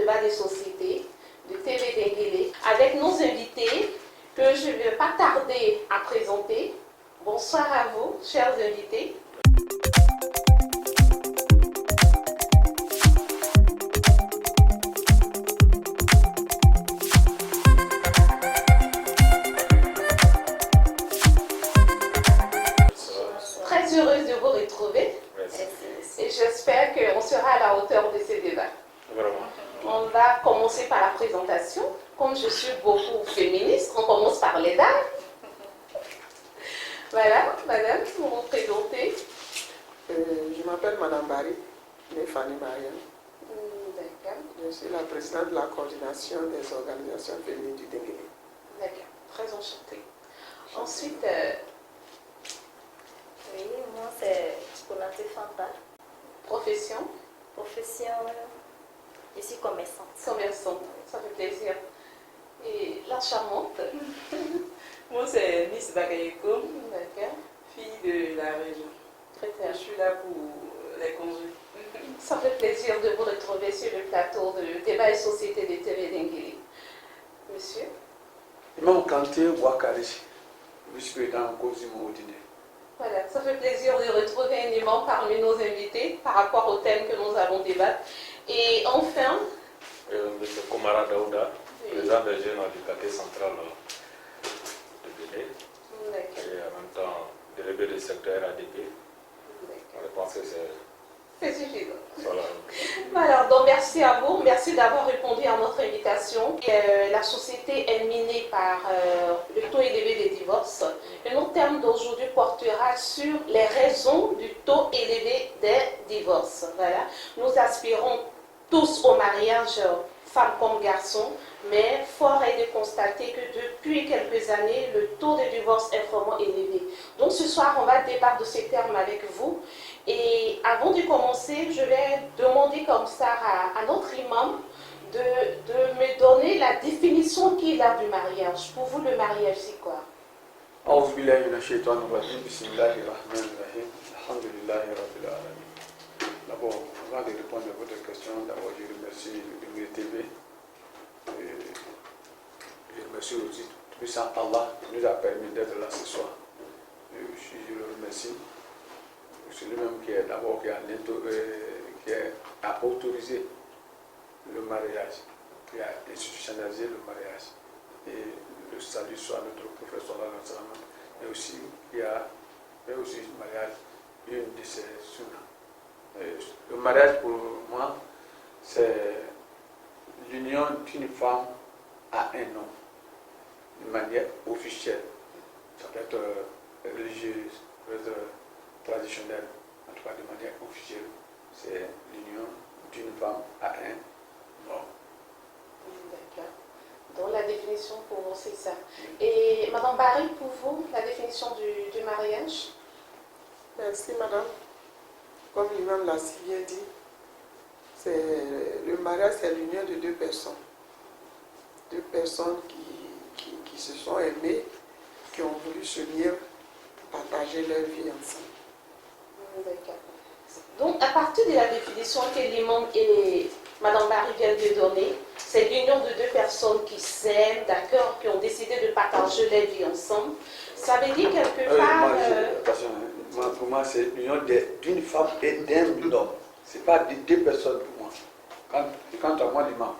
débat des sociétés de TV Denguélé avec nos invités que je ne vais pas tarder à présenter. Bonsoir à vous, chers invités. Très heureuse de vous retrouver. Merci. Et j'espère qu'on sera à la hauteur de ces débats. Vraiment. On va commencer par la présentation. Comme je suis beaucoup féministe, on commence par les dames. Voilà, madame, vous vous présentez. Je m'appelle Madame Barry, Fanny Marianne. D'accord. Je suis la présidente de la coordination des organisations féminines du Denguélé. D'accord, très enchantée. Ensuite, Oui, moi c'est Konaté Fanta, profession, profession, je suis commerçante. commerçante, ça fait plaisir. Et la charmante, Moi, c'est Miss Bagayeko, d'accord, fille de la région. très Je bien. suis là pour les conduire. Ça fait plaisir de vous retrouver sur le plateau de débat et société de TV Denguélé. Monsieur, Imam Kanté Ouakari, vice-président Cosimo Odine. voilà, ça fait plaisir de retrouver un imam parmi nos invités par rapport au thème que nous allons débattre. Et enfin, M. Komara Daouda, président des jeunes handicapés central de Bénin d'accord, et en même temps délégué du secteur ADP. d'accord. Je pense que c'est. C'est suffisant. Voilà. Voilà, donc merci à vous, merci d'avoir répondu à notre invitation. La société est minée par le taux élevé des divorces. Et notre thème d'aujourd'hui portera sur les raisons du taux élevé des divorces. Voilà. Nous aspirons tous au mariage, femmes comme garçons, mais fort est de constater que depuis quelques années, le taux de divorce est vraiment élevé. Donc ce soir, on va débattre de ces termes avec vous. Et avant de commencer, je vais demander comme ça à notre imam de me donner la définition qu'il a du mariage. Pour vous, le mariage, c'est quoi? أعوذ بالله من الشيطان الرجيم بسم الله الرحمن الرحيم الحمد لله رب العالمين. D'abord, avant de répondre à votre question, d'abord je remercie le TV et je remercie aussi tout puissant Allah qui nous a permis d'être là ce soir. Je le remercie. C'est lui-même qui est d'abord qui a autorisé le mariage, qui a institutionnalisé le mariage. Et le salut soit notre professeur mais aussi qui a fait aussi le mariage une de ses sunnas. Le mariage pour moi, c'est l'union d'une femme à un homme de manière officielle. Ça peut être religieuse, ça peut être traditionnelle, en tout cas de manière officielle. C'est l'union d'une femme à un homme. D'accord. Donc la définition pour vous, c'est ça. Et Madame Barry, pour vous, la définition du mariage? Merci Madame. Comme l'imam l'a si bien dit, le mariage c'est l'union de deux personnes. Deux personnes qui se sont aimées, qui ont voulu s'unir, partager leur vie ensemble. D'accord. Donc, à partir de la définition que l'imam et Madame Barry viennent de donner, c'est l'union de deux personnes qui s'aiment, d'accord, qui ont décidé de partager leur vie ensemble. Ça veut dire quelque part... Attention, pour moi, c'est l'union d'une femme et d'un homme. Ce n'est pas deux personnes pour moi. Quant à moi, l'imam.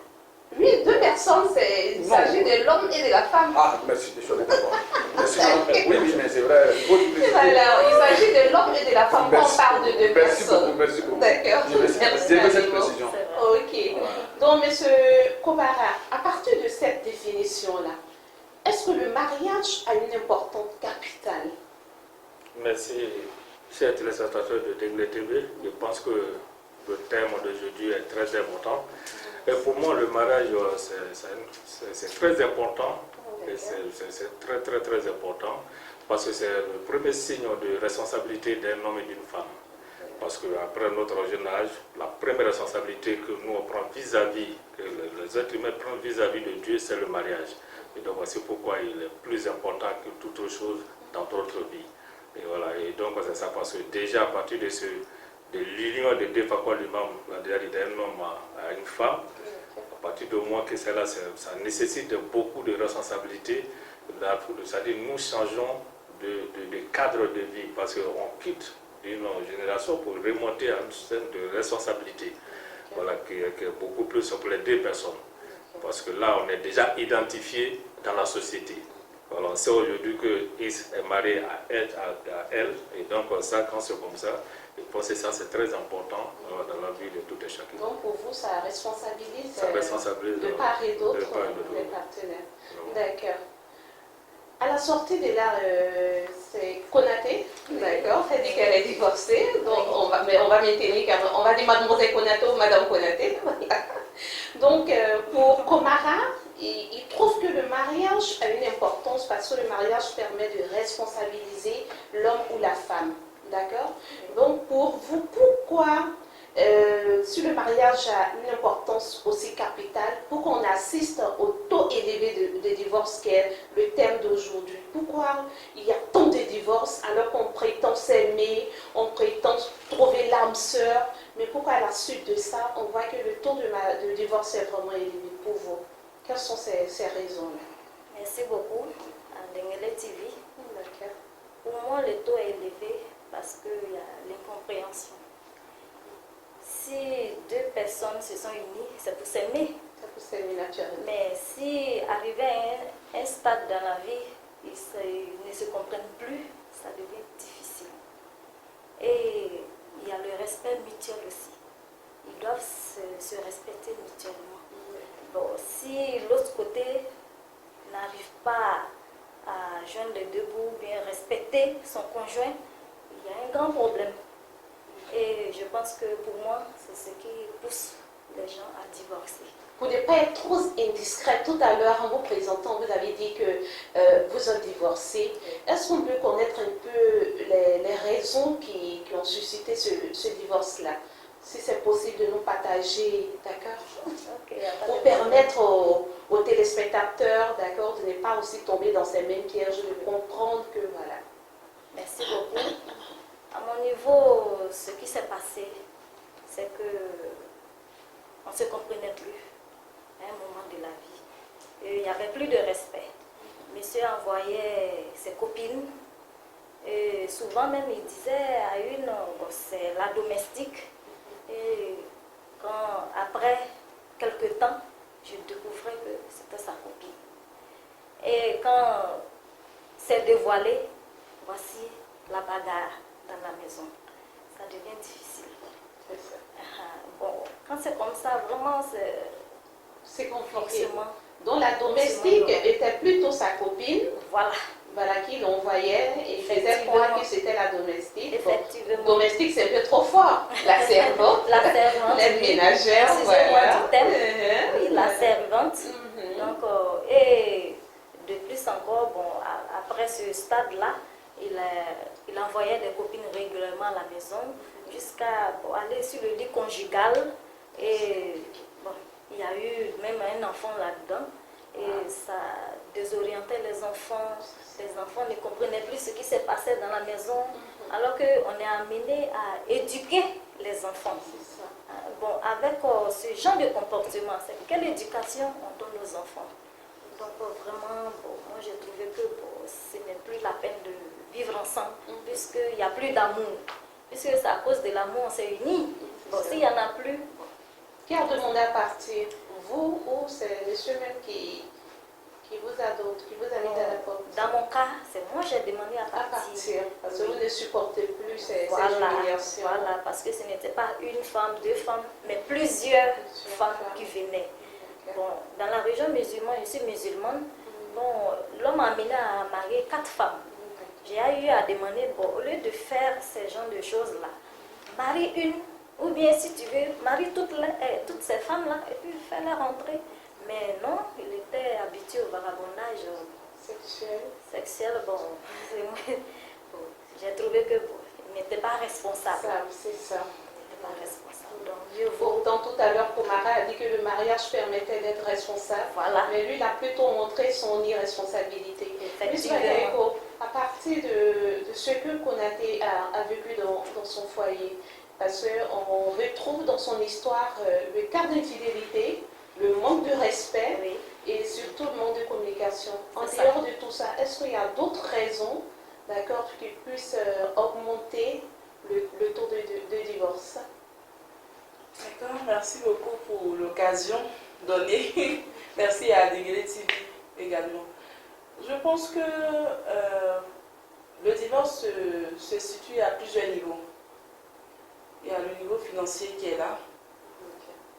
Oui, deux personnes, il s'agit de l'homme et de la femme. Ah, merci, je suis d'accord. Merci, oui, mais c'est vrai. Voilà, il s'agit de l'homme et de la femme quand on parle de deux personnes. Merci beaucoup. D'accord. J'ai fait cette précision. Ok. Donc, monsieur Komara, à partir de cette définition-là, est-ce que le mariage a une importance capitale? Merci, chers téléspectateurs de Denguélé TV. Je pense que le thème d'aujourd'hui est très important. Et pour moi, le mariage, c'est très important. Et c'est très, très, très important. Parce que c'est le premier signe de responsabilité d'un homme et d'une femme. Parce qu'après notre jeune âge, la première responsabilité que nous on prend vis-à-vis, que les êtres humains prennent vis-à-vis de Dieu, c'est le mariage. Et donc c'est pourquoi il est plus important que toute autre chose dans notre vie. Et voilà, et donc c'est ça, parce que déjà à partir de l'union de deux fois, l'imam a déjà dit d'un homme à une femme, à de moi que cela, ça nécessite beaucoup de responsabilité. C'est-à-dire nous changeons de cadre de vie parce qu'on quitte une génération pour remonter à un système de responsabilité, voilà, qui est beaucoup plus pour les deux personnes. Parce que là, on est déjà identifié dans la société. Voilà, on sait aujourd'hui que Is est marié à elle, et donc ça, quand c'est comme ça, je pense que ça c'est très important dans la vie de tout et chacun. Donc pour vous, ça responsabilise, de part et d'autre les partenaires. D'accord. À la sortie de là, c'est Konaté, d'accord, elle dit qu'elle est divorcée, donc on va maintenir, on va dire mademoiselle Konaté ou madame Konaté. Donc pour Komara, il trouve que le mariage a une importance parce que le mariage permet de responsabiliser l'homme ou la femme, d'accord. Donc pour vous, pourquoi si le mariage a une importance aussi capitale, pourquoi on assiste au taux élevé de divorce qui est le thème d'aujourd'hui? Pourquoi il y a tant de divorces alors qu'on prétend s'aimer, on prétend trouver l'âme sœur, mais pourquoi à la suite de ça, on voit que le taux de divorce est vraiment élevé pour vous? Quelles sont ces raisons-là? Merci beaucoup à Dengele TV. D'accord. Pour moi, le taux est élevé parce qu'il y a l'incompréhension. Si deux personnes se sont unies, c'est pour s'aimer. Ça peut s'aimer naturellement. Mais si arrivé à un stade dans la vie, ils ne se comprennent plus, ça devient difficile. Et il y a le respect mutuel aussi. Ils doivent se respecter mutuellement. Bon, si l'autre côté n'arrive pas à joindre les deux bouts, bien respecter son conjoint, il y a un grand problème. Et je pense que pour moi, c'est ce qui pousse les gens à divorcer. Pour ne pas être trop indiscret, tout à l'heure en vous présentant, vous avez dit que vous êtes divorcé. Est-ce qu'on peut connaître un peu les raisons qui ont suscité ce divorce-là? Si c'est possible de nous partager, d'accord? Okay, pour permettre aux téléspectateurs, d'accord, de ne pas aussi tomber dans ces mêmes pièges, de comprendre que voilà. Merci beaucoup. À mon niveau, ce qui s'est passé, c'est que on ne se comprenait plus à un moment de la vie. Et il n'y avait plus de respect. Monsieur envoyait ses copines. Et souvent même, il disait à une, bon, c'est la domestique. Et après quelques temps, je découvrais que c'était sa copine. Et quand c'est dévoilé, voici la bagarre dans la maison. Ça devient difficile. Bon, quand c'est comme ça, vraiment, c'est compliqué. Forcément. Donc la domestique était plutôt sa copine. Voilà. Voilà, qui l'envoyait et faisait croire que c'était la domestique. Effectivement. Bon, domestique, c'est un peu trop fort. La servante, la servante, l'aide ménagère, voilà. Oui, la servante. Donc, et de plus encore, bon, après ce stade-là, il envoyait des copines régulièrement à la maison jusqu'à aller sur le lit conjugal. Et bon, il y a eu même un enfant là-dedans. Et ça désorientait les enfants. Les enfants ne comprenaient plus ce qui se passait dans la maison, alors qu'on est amené à éduquer les enfants. Bon, avec ce genre de comportement, c'est quelle éducation on donne aux enfants? Donc vraiment, bon, moi j'ai trouvé que bon, ce n'est plus la peine de vivre ensemble, puisqu'il n'y a plus d'amour. Puisque c'est à cause de l'amour, on s'est unis. Bon, s'il n'y en a plus... Qui a demandé à partir? Vous ou c'est monsieur même qui vous a mis dans la porte? Dans mon cas, c'est moi qui j'ai demandé à partir. Parce que vous ne supportez plus ces humiliations. Voilà, parce que ce n'était pas une femme, deux femmes, mais plusieurs femmes qui venaient. Bon, dans la région musulmane, je suis musulmane, bon, l'homme a amené à marier 4 femmes. J'ai eu à demander, bon, au lieu de faire ce genre de choses-là, marie une, ou bien si tu veux, marie toutes ces femmes-là et puis fais-les rentrer. Mais non, il était habitué au vagabondage sexuel. Bon, j'ai trouvé que bon, il n'était pas responsable. C'est ça. Il n'était pas responsable. Donc, mieux vaut. Pourtant, tout à l'heure, Komara a dit que le mariage permettait d'être responsable. Voilà. Mais lui, il a plutôt montré son irresponsabilité. Effectivement. À partir de ce que Konaté a vécu dans son foyer, parce qu'on retrouve dans son histoire le cas d'infidélité le manque de respect Oui. et surtout le manque de communication. En C'est ça. dehors de tout ça, est-ce qu'il y a d'autres raisons, d'accord, qui puissent augmenter le taux de divorce? D'accord, merci beaucoup pour l'occasion donnée. Merci à Degré TV également. Je pense que le divorce se situe à plusieurs niveaux. Il y a le niveau financier qui est là.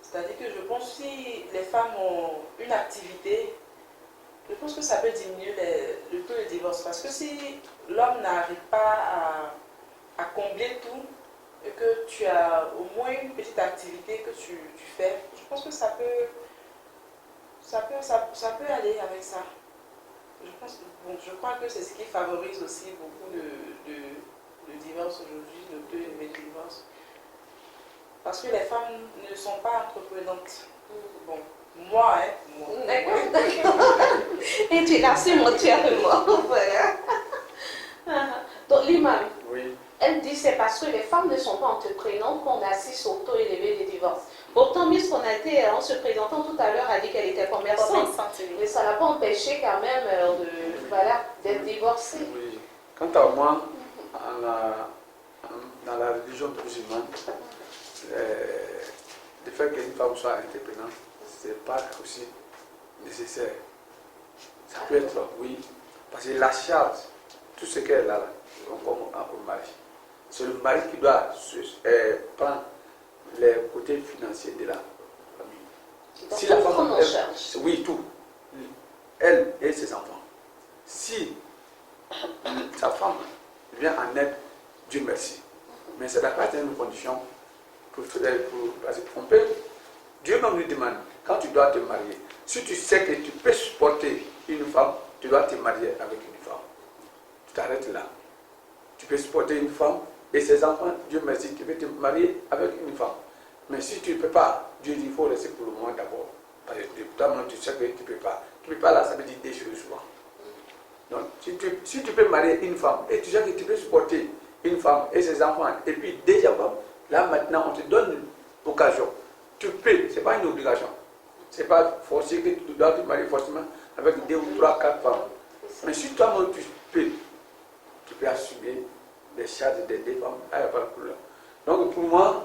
C'est-à-dire que je pense que si les femmes ont une activité, je pense que ça peut diminuer le taux de divorce. Parce que si l'homme n'arrive pas à combler tout, et que tu as au moins une petite activité que tu fais, je pense que ça peut aller avec ça. Je crois que c'est ce qui favorise aussi beaucoup le divorce aujourd'hui, le taux élevé de divorce. Parce que les femmes ne sont pas entreprenantes. Bon, moi. D'accord. Et tu l'assumes entièrement. Voilà. Donc, l'imam, Oui. elle dit c'est parce que les femmes ne sont pas entreprenantes qu'on assiste au taux élevé des divorces. Pourtant, Miss Konaté, en se présentant tout à l'heure, a dit qu'elle était commerçante. Mais ça ne l'a pas empêché quand même d'être divorcée. Oui. Quant à moi, dans la religion musulmane, le fait qu'une femme soit entreprenante, ce n'est pas aussi nécessaire. Ça peut être, oui, parce que la charge, tout ce qu'elle a, comme au mari, c'est le mari qui doit prendre les côtés financiers de la famille. Donc, Si la tout femme prendre en charge. oui, tout. Elle et ses enfants. Si sa femme vient en aide, Dieu merci. Mais c'est à certaines conditions parce qu'on peut. Dieu même lui demande, quand tu dois te marier, si tu sais que tu peux supporter une femme, tu dois te marier avec une femme. Tu t'arrêtes là. Tu peux supporter une femme et ses enfants, Dieu merci, tu peux te marier avec une femme. Mais si tu ne peux pas, Dieu dit il faut rester pour le moment d'abord. Parce que toi-même tu sais que tu ne peux pas. Tu ne peux pas là, ça veut dire des choses souvent. Donc si tu peux marier une femme et tu sais que tu peux supporter une femme et ses enfants, et puis déjà là maintenant on te donne l'occasion. Tu peux, ce n'est pas une obligation. Ce n'est pas forcé que tu dois te marier forcément avec 2 ou 3, 4 femmes. Mais si toi-même tu peux assumer les charges des 2 femmes, il n'y a pas de problème. Donc pour moi,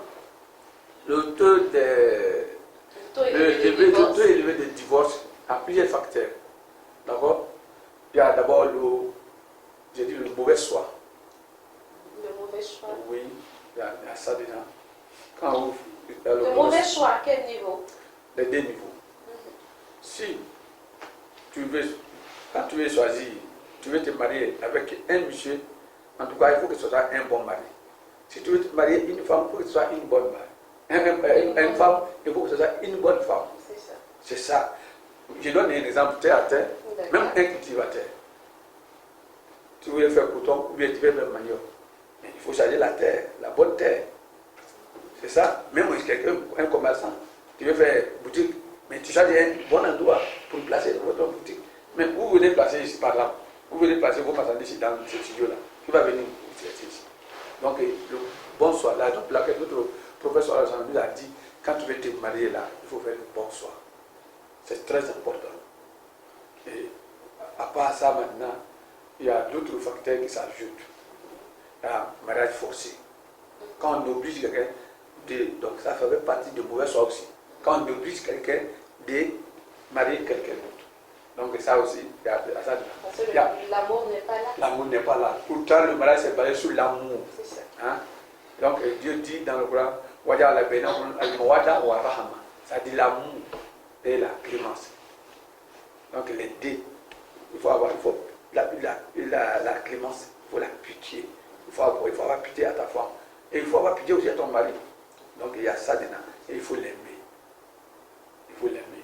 le taux élevé de divorce a plusieurs facteurs. D'accord? Il y a d'abord le mauvais choix. Le mauvais choix. Oui, il y a ça déjà. Le mauvais choix, à quel niveau? Les 2 niveaux. Si quand tu veux choisir, tu veux te marier avec un monsieur, en tout cas, il faut que ce soit un bon mari. Si tu veux te marier une femme, il faut que ce soit une bonne mari. Une femme, il faut que ce soit une bonne femme. C'est ça. C'est ça. Je donne un exemple terre à terre, même un cultivateur. Tu veux faire coton ou bien tu veux faire manioc. Mais il faut choisir la terre, la bonne terre. C'est ça. Même un commerçant, tu veux faire boutique, mais tu choisis un bon endroit pour placer votre boutique. Mais où vous venez placer ici par là, vous venez placer vos marchandises ici dans ce studio-là, qui va venir vous traiter ici. Donc le bon choix, là, donc là, notre professeur nous a dit, quand tu veux te marier là, il faut faire le bon choix. C'est très important. Et à part ça maintenant, il y a d'autres facteurs qui s'ajoutent. Il y a le mariage forcé. Quand on oblige quelqu'un donc ça fait partie de mauvais choix aussi. Quand on oblige quelqu'un de marier quelqu'un d'autre. Donc ça aussi, il y a ça. Parce que l'amour n'est pas là. L'amour n'est pas là. Pourtant, le mariage est basé sur l'amour. C'est ça. Hein? Donc Dieu dit dans le Coran, ça dit l'amour et la clémence. Donc les 2, il faut la clémence, il faut la pitié. Il faut avoir pitié à ta femme. Et il faut avoir pitié aussi à ton mari. Donc il y a ça dedans. Et il faut l'aimer. Il faut l'aimer.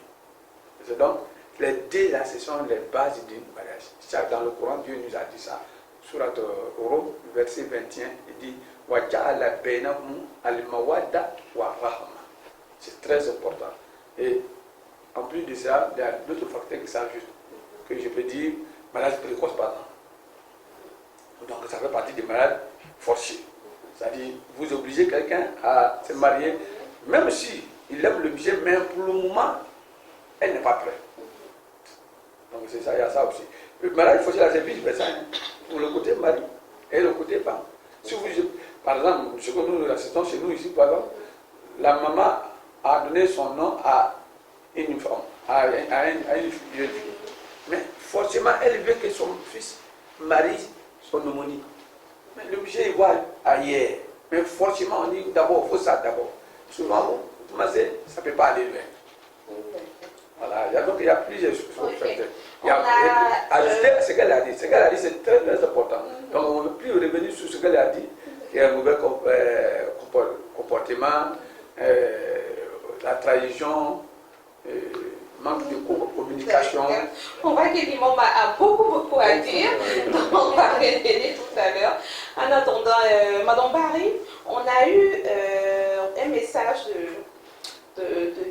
Donc les 2 là, ce sont les bases du mariage. Dans le Coran, Dieu nous a dit ça. Surat Rum, verset 21, il dit Waja'ala bainahum al-mawadda wa rahma. C'est très important. Et en plus de ça, il y a d'autres facteurs qui s'ajoutent. Que je peux dire, mariage précoce par exemple. Donc ça fait partie des mariages forcés. C'est-à-dire, vous obligez quelqu'un à se marier, même si il aime le monsieur, mais pour le moment, elle n'est pas prête. Donc c'est ça, il y a ça aussi. Le mariage forcé, là, c'est vice-versa. Pour le côté mari et le côté femme. Si vous, par exemple, ce que nous assistons chez nous ici, par exemple, la maman a donné son nom à une femme, à une jeune fille. Mais forcément, elle veut que son fils marie son homonyme. Mais le monsieur, il voit ailleurs. Mais forcément, on dit d'abord, il faut ça d'abord. Souvent, ça ne peut pas aller loin. Voilà, donc il y a plusieurs facteurs. Ajouter à ce qu'elle a dit. Ce qu'elle a dit, c'est très, très important. Donc on ne veut plus revenir sur ce qu'elle a dit, qui est un mauvais comportement, la trahison, manque de communication. On voit que l'imam a beaucoup à dire, donc on va revenir tout à l'heure. En attendant, Madame Barry, on a eu un message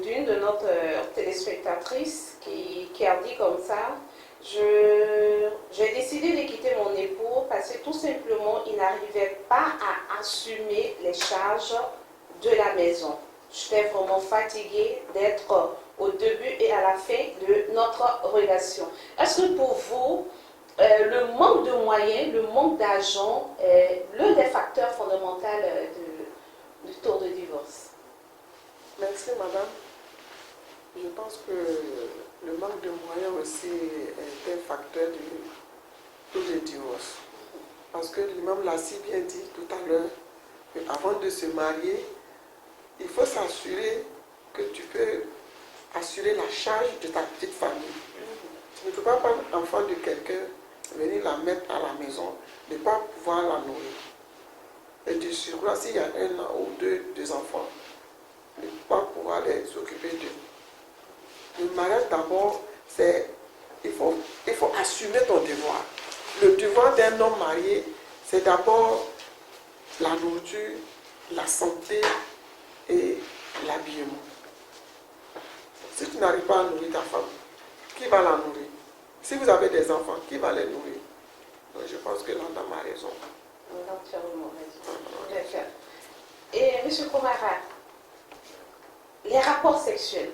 d'une de notre téléspectatrice qui a dit comme ça: j'ai décidé de quitter mon époux parce que tout simplement il n'arrivait pas à assumer les charges de la maison. J'étais vraiment fatiguée d'être au début et à la fin de notre relation. Est-ce que pour vous, le manque de moyens, le manque d'argent est l'un des facteurs fondamentaux du taux de divorce? Merci madame. Je pense que le manque de moyens aussi est un facteur du taux de divorce. Parce que l'imam l'a si bien dit tout à l'heure, qu'avant de se marier, il faut s'assurer que tu peux assurer la charge de ta petite famille. Tu ne peux pas prendre l'enfant de quelqu'un, venir la mettre à la maison, ne pas pouvoir la nourrir. Et du surcroît, s'il y a un ou deux enfants, ne pas pouvoir les occuper d'eux. Le mariage d'abord, c'est il faut assumer ton devoir. Le devoir d'un homme marié, c'est d'abord la nourriture, la santé et l'habillement. Si tu n'arrives pas à nourrir ta femme, qui va la nourrir? Si vous avez des enfants, qui va les nourrir? Donc je pense que l'homme a raison. Entièrement raison. D'accord. Et M. Komara, les rapports sexuels,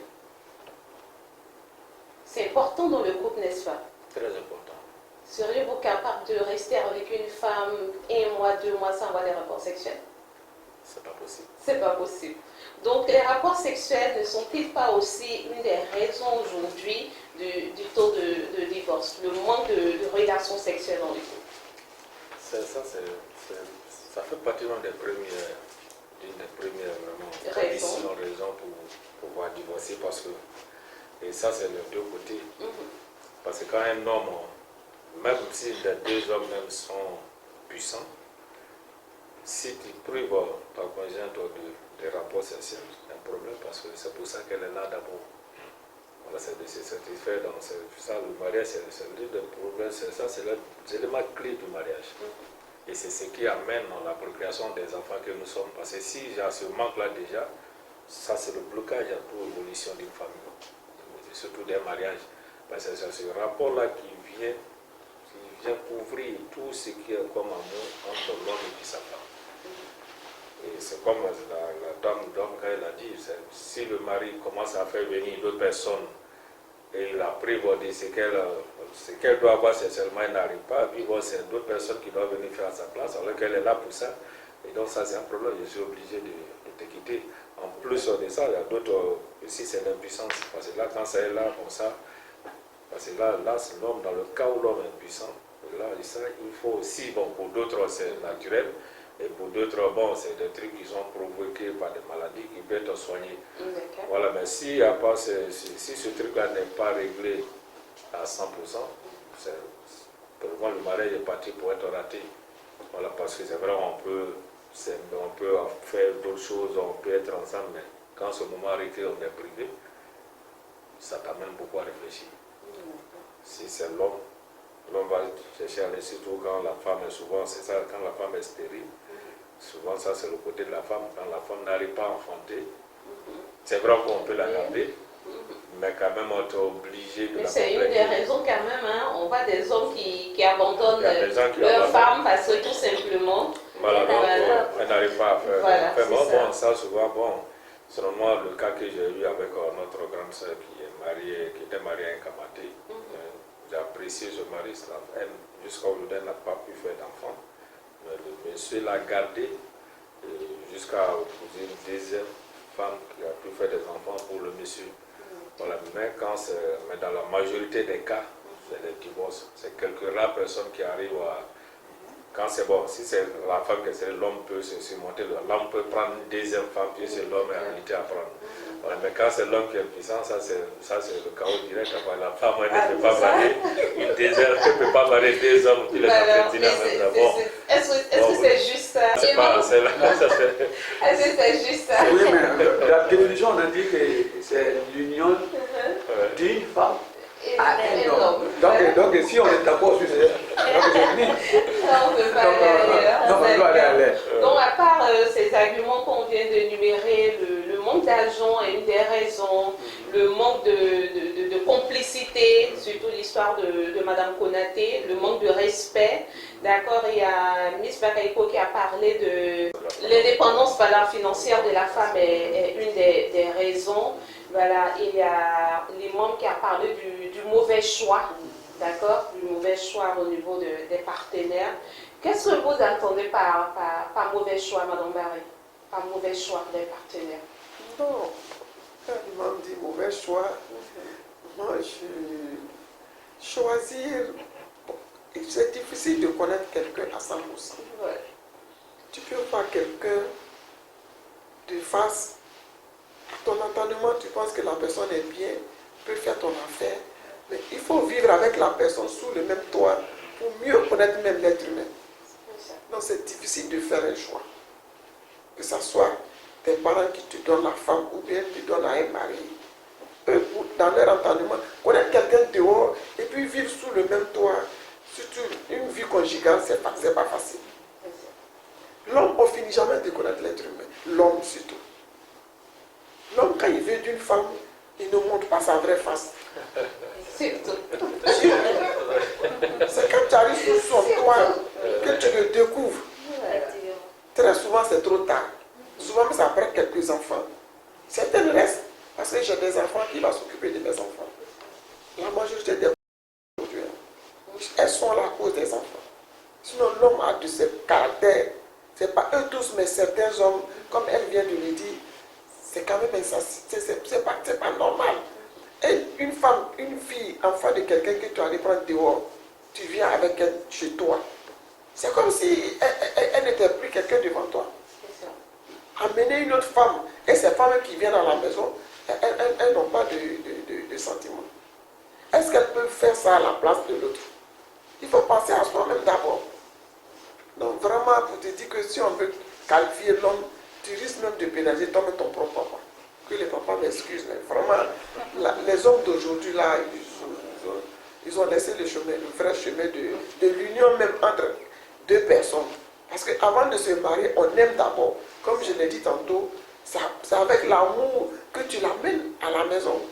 c'est important dans le couple, n'est-ce pas? Très important. Seriez-vous capable de rester avec une femme 1 mois, 2 mois sans avoir des rapports sexuels? C'est pas possible. C'est pas possible. Donc les rapports sexuels ne sont-ils pas aussi une des raisons aujourd'hui du taux de divorce, le manque de relations sexuelles dans le couple? Ça fait partie d'une des premières raisons pour pouvoir divorcer, parce que, et ça c'est les deux côtés, parce que quand un homme, même si les deux hommes même sont puissants, si tu prives ta conjointe des rapports sexuels, c'est un problème, parce que c'est pour ça qu'elle est là d'abord. Voilà, c'est de se satisfaire dans ça, le mariage, c'est l'un des problèmes, c'est l'élément clé du mariage. Et c'est ce qui amène la procréation des enfants que nous sommes. Parce que si il y a ce manque-là déjà, ça c'est le blocage pour l'évolution d'une famille, surtout des mariages. Parce que c'est ce rapport-là qui vient couvrir tout ce qui est comme amour entre l'homme et sa femme. Et c'est comme la dame quand elle a dit, si le mari commence à faire venir d'autres personnes et la prive de ce qu'elle doit avoir sexuellement, elle n'arrive pas à vivre, c'est d'autres personnes qui doivent venir faire à sa place, alors qu'elle est là pour ça. Et donc ça c'est un problème, je suis obligé de te quitter. En plus de ça, il y a d'autres, aussi c'est l'impuissance, parce que là quand ça est là, comme ça, parce que là c'est l'homme, dans le cas où l'homme est impuissant, là ça, il faut aussi, bon pour d'autres c'est naturel, et pour d'autres, bon, c'est des trucs qui sont provoqués par des maladies qui peuvent être soignées. Voilà, mais si ce truc-là n'est pas réglé à 100%, pour moi, le mariage est parti pour être raté. Voilà, parce que c'est vrai, on peut faire d'autres choses, on peut être ensemble, mais quand ce moment arrive, on est privé, ça t'amène beaucoup à réfléchir. Si c'est l'homme va chercher à aller, surtout quand la femme est souvent, c'est ça, quand la femme est stérile. Souvent, ça c'est le côté de la femme. Quand la femme n'arrive pas à enfanter, c'est vrai qu'on peut la garder, mais quand même on est obligé de la c'est une des raisons quand même, hein. On voit des hommes qui abandonnent leur femme parce que tout simplement, voilà, donc, elle n'arrive pas à faire. Voilà, bon, ça souvent, bon, Selon moi, le cas que j'ai eu avec notre grande sœur qui était mariée à un Kamaté, j'ai apprécié ce mari, elle, jusqu'à aujourd'hui, elle n'a pas pu faire d'enfant. Mais le monsieur l'a gardé jusqu'à épouser une deuxième femme qui a pu faire des enfants pour le monsieur. Voilà, mais dans la majorité des cas, c'est des divorces. C'est quelques rares personnes qui arrivent à... Quand c'est bon, si c'est la femme que c'est l'homme peut se surmonter, l'homme peut prendre une deuxième femme, puis c'est l'homme est habilité à prendre. Voilà, mais quand c'est l'homme qui est puissant, ça c'est le chaos direct. La femme elle ne peut pas marier une deuxième, elle ne peut pas marier deux hommes qui les appartiennent en même temps. Est-ce que c'est juste ça? C'est pas, c'est là, ça fait... Est-ce que c'est juste ça? Oui, mais la définition, on a dit que c'est l'union d'une femme à un homme. Donc si on est d'accord sur ça, On ne peut pas aller ailleurs. Donc, à part ces arguments qu'on vient d'énumérer, le manque d'argent est une des raisons, le manque de complicité, surtout l'histoire de Madame Konaté, le manque de respect. D'accord, il y a Miss Bakaïko qui a parlé de l'indépendance financière de la femme est une des raisons. Voilà, il y a l'imam qui a parlé du mauvais choix, d'accord, du mauvais choix au niveau des partenaires. Qu'est-ce que vous entendez par mauvais choix, Madame Barry? Par mauvais choix des partenaires? Non, quand l'imam dit mauvais choix, moi choisir, c'est difficile de connaître quelqu'un à 100%. Ouais. Tu peux voir quelqu'un de face. Ton entendement, tu penses que la personne est bien, peut faire ton affaire, mais il faut vivre avec la personne sous le même toit pour mieux connaître même l'être humain. Donc c'est difficile de faire un choix. Que ce soit tes parents qui te donnent la femme ou bien te donnent à un mari. Eux, dans leur entendement, connaître quelqu'un dehors et puis vivre sous le même toit, surtout une vie conjugale, c'est pas facile. L'homme, on finit jamais de connaître l'être humain. L'homme surtout. L'homme, quand il veut d'une femme, il ne montre pas sa vraie face. C'est tout. C'est quand tu arrives sur son toit que tu le découvres. Très souvent, c'est trop tard. Souvent, c'est après quelques enfants. Certaines restent parce que j'ai des enfants qui vont s'occuper de mes enfants. La majorité des aujourd'hui, elles sont là à cause des enfants. Sinon, l'homme a de ce caractère. Ce n'est pas eux tous, mais certains hommes, comme elle vient de le dire, c'est quand même c'est pas normal. Et une femme, une fille, enfant de quelqu'un que tu allais prendre dehors, tu viens avec elle chez toi. C'est comme si elle n'était plus quelqu'un devant toi. Amener une autre femme, et ces femmes qui viennent à la maison, elles n'ont pas de sentiments. Est-ce qu'elles peuvent faire ça à la place de l'autre? Il faut penser à soi-même d'abord. Donc vraiment, pour te dire que si on veut qualifier l'homme, tu risques même de pénaliser toi et ton propre papa. Que les papas m'excusent, mais vraiment, les hommes d'aujourd'hui, là, ils ont laissé le chemin, le vrai chemin de l'union même entre deux personnes. Parce qu'avant de se marier, on aime d'abord. Comme je l'ai dit tantôt, c'est avec l'amour que tu l'amènes à la maison.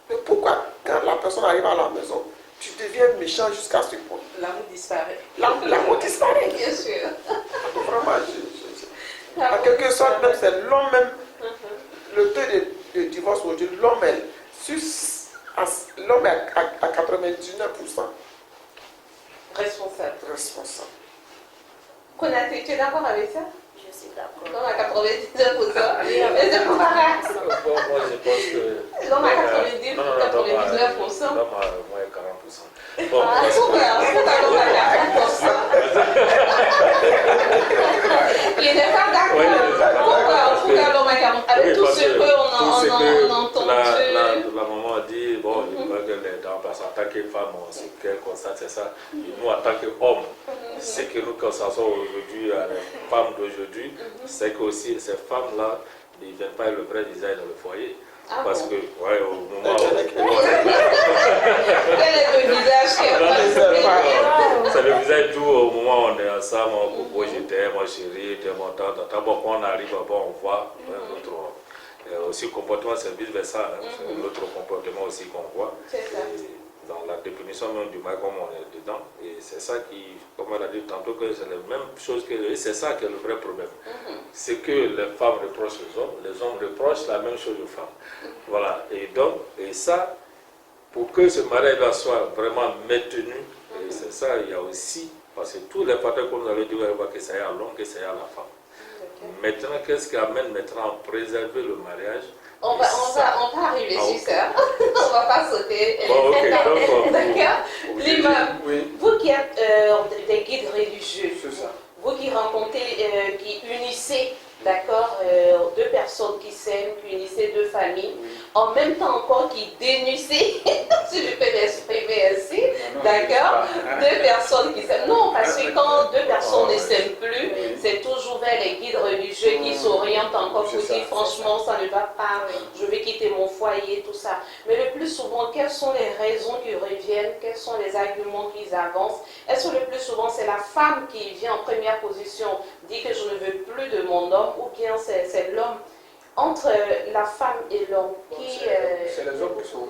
Mais pourquoi, quand la personne arrive à la maison, tu deviens méchant jusqu'à ce point? L'amour disparaît. L'amour disparaît. Bien sûr. Vraiment, en quelque sorte, même c'est l'homme même, le taux de divorce aujourd'hui, l'homme est à 99% Responsable. Konaté, tu es d'accord avec ça? Je suis d'accord. L'homme à 99%. Mais c'est pas pareil. Moi, je pense que... L'homme à 99%. L'homme à moins 40%. Bon, Pourquoi l'homme à 40%? Il n'est pas d'accord. Pourquoi l'homme à 40%? Avec tout ce qu'on entend. La maman a dit, bon, il va que les dents, parce qu'en tant que femme, ce qu'elle constate, c'est ça. Et nous, en tant qu'hommes, ce que nous constatons aujourd'hui, les femmes d'aujourd'hui, c'est que aussi ces femmes-là ne viennent pas le vrai visage dans le foyer. Ah parce bon? que, ouais, au moment où... Quel est le visage c'est le visage d'où au moment où on est ensemble, on coupe, je t'aime, moi chérie, t'es mon temps. D'abord, quand on arrive, bon, on voit notre... aussi comportement, c'est vice versa. C'est l'autre comportement aussi qu'on voit. C'est ça. dans la définition même du mariage comme on est dedans. Et c'est ça qui, comme elle a dit tantôt, que c'est la même chose que... C'est ça qui est le vrai problème. C'est que les femmes reprochent les hommes reprochent la même chose aux femmes. Voilà. Et donc, et ça, pour que ce mariage-là soit vraiment maintenu, et c'est ça, il y a aussi, parce que tous les facteurs, comme vous avez dit, on voit que ça y est à l'homme, que ça y est à la femme. Maintenant, qu'est-ce qui amène maintenant à préserver le mariage? On va arriver sur ça. On va pas sauter. Bon, ok, donc, d'accord. L'imam, Oui, vous qui êtes des guides religieux, c'est ça. vous qui rencontrez, qui unissez, d'accord, deux personnes qui s'aiment, qui unissez deux familles, en même temps encore qui dénuissez, si je peux m'exprimer ainsi, d'accord, deux personnes qui s'aiment. Non, parce que quand deux personnes ne s'aiment plus, c'est toujours vers les guides religieux qui s'orientent encore pour dire franchement ça ne va pas, je vais quitter mon foyer, tout ça. Mais le plus souvent, quelles sont les raisons qui reviennent, quels sont les arguments qu'ils avancent? Est-ce que le plus souvent c'est la femme qui vient en première position, dit que je ne veux plus de mon homme, ou bien c'est l'homme? Entre la femme et l'homme, qui... C'est les hommes qui sont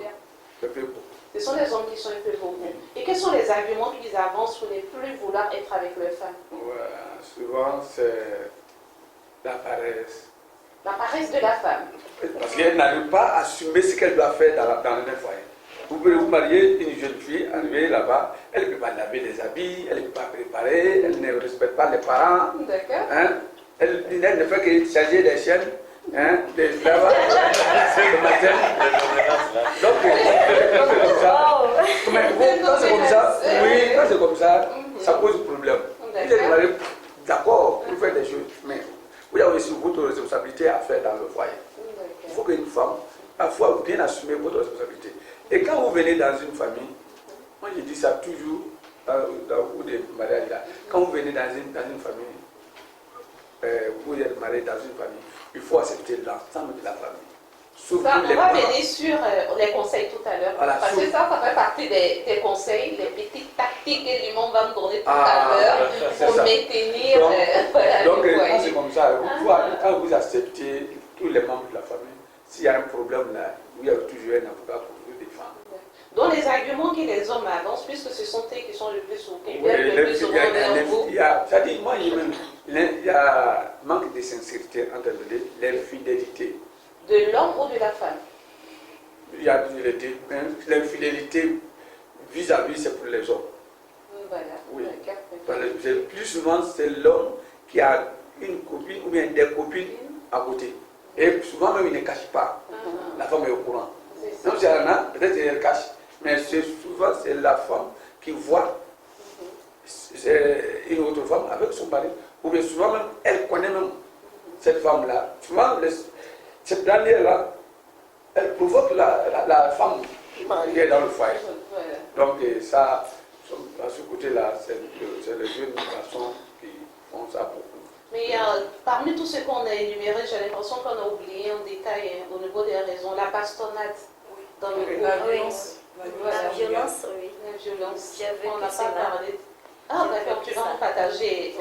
le plus beaux. Ce sont les hommes qui sont un peu beaucoup. Et quels sont les arguments qu'ils avancent pour ne plus vouloir être avec leur femme? Souvent, c'est la paresse. La paresse de la femme. Parce qu'elle n'arrive pas à assumer ce qu'elle doit faire dans le même foyer. Vous pouvez vous marier une jeune fille, arriver là-bas, elle ne peut pas laver les habits, elle ne peut pas préparer, elle ne respecte pas les parents. D'accord. Hein? Elle ne fait que charger des chaînes, hein, des lavages, le matin. Donc, quand c'est comme ça, quand c'est comme ça, oui, quand c'est comme ça, ça pose problème. Vous êtes marié, d'accord, vous faites des choses, mais vous avez aussi votre responsabilité à faire dans le foyer. Il faut qu'une femme, parfois, bien assumer votre responsabilité. Et quand vous venez dans une famille, moi je dis ça toujours dans des mariages là, quand vous venez dans une famille, vous êtes marié dans une famille, il faut accepter l'ensemble de la famille. On va venir sur les conseils tout à l'heure. Voilà, parce que ça fait partie des conseils, les petites tactiques que l'imam va me donner tout à l'heure pour maintenir. Donc, quand c'est comme ça, quand vous acceptez tous les membres de la famille, s'il y a un problème là, vous avez toujours un avocat pour vous défendre. Donc les arguments que les hommes avancent, puisque ce sont eux qui sont le plus souvent, c'est-à-dire, moi, il y a manque de sincérité entre l'infidélité. De l'homme ou de la femme? Il y a l'infidélité vis-à-vis, c'est pour les hommes. Voilà. Oui. Plus souvent, c'est l'homme qui a une copine ou bien des copines à côté. Et souvent même, il ne cache pas. La femme est au courant. Donc, si elle en a, peut-être qu'elle cache. Mais souvent, c'est la femme qui voit une autre femme avec son mari. Ou bien souvent même, elle connaît même cette femme-là. Souvent, cette dernière-là, elle provoque la femme qui est dans le foyer. Donc ça, à ce côté-là, c'est les jeunes garçons qui font ça beaucoup. Mais parmi tout ce qu'on a énuméré, j'ai l'impression qu'on a oublié un détail au niveau des raisons. La bastonnade dans le couple. La violence. La violence, oui. La violence. J'ai vécu On n'a pas cela. parlé. Ah d'accord, tu vas nous partager.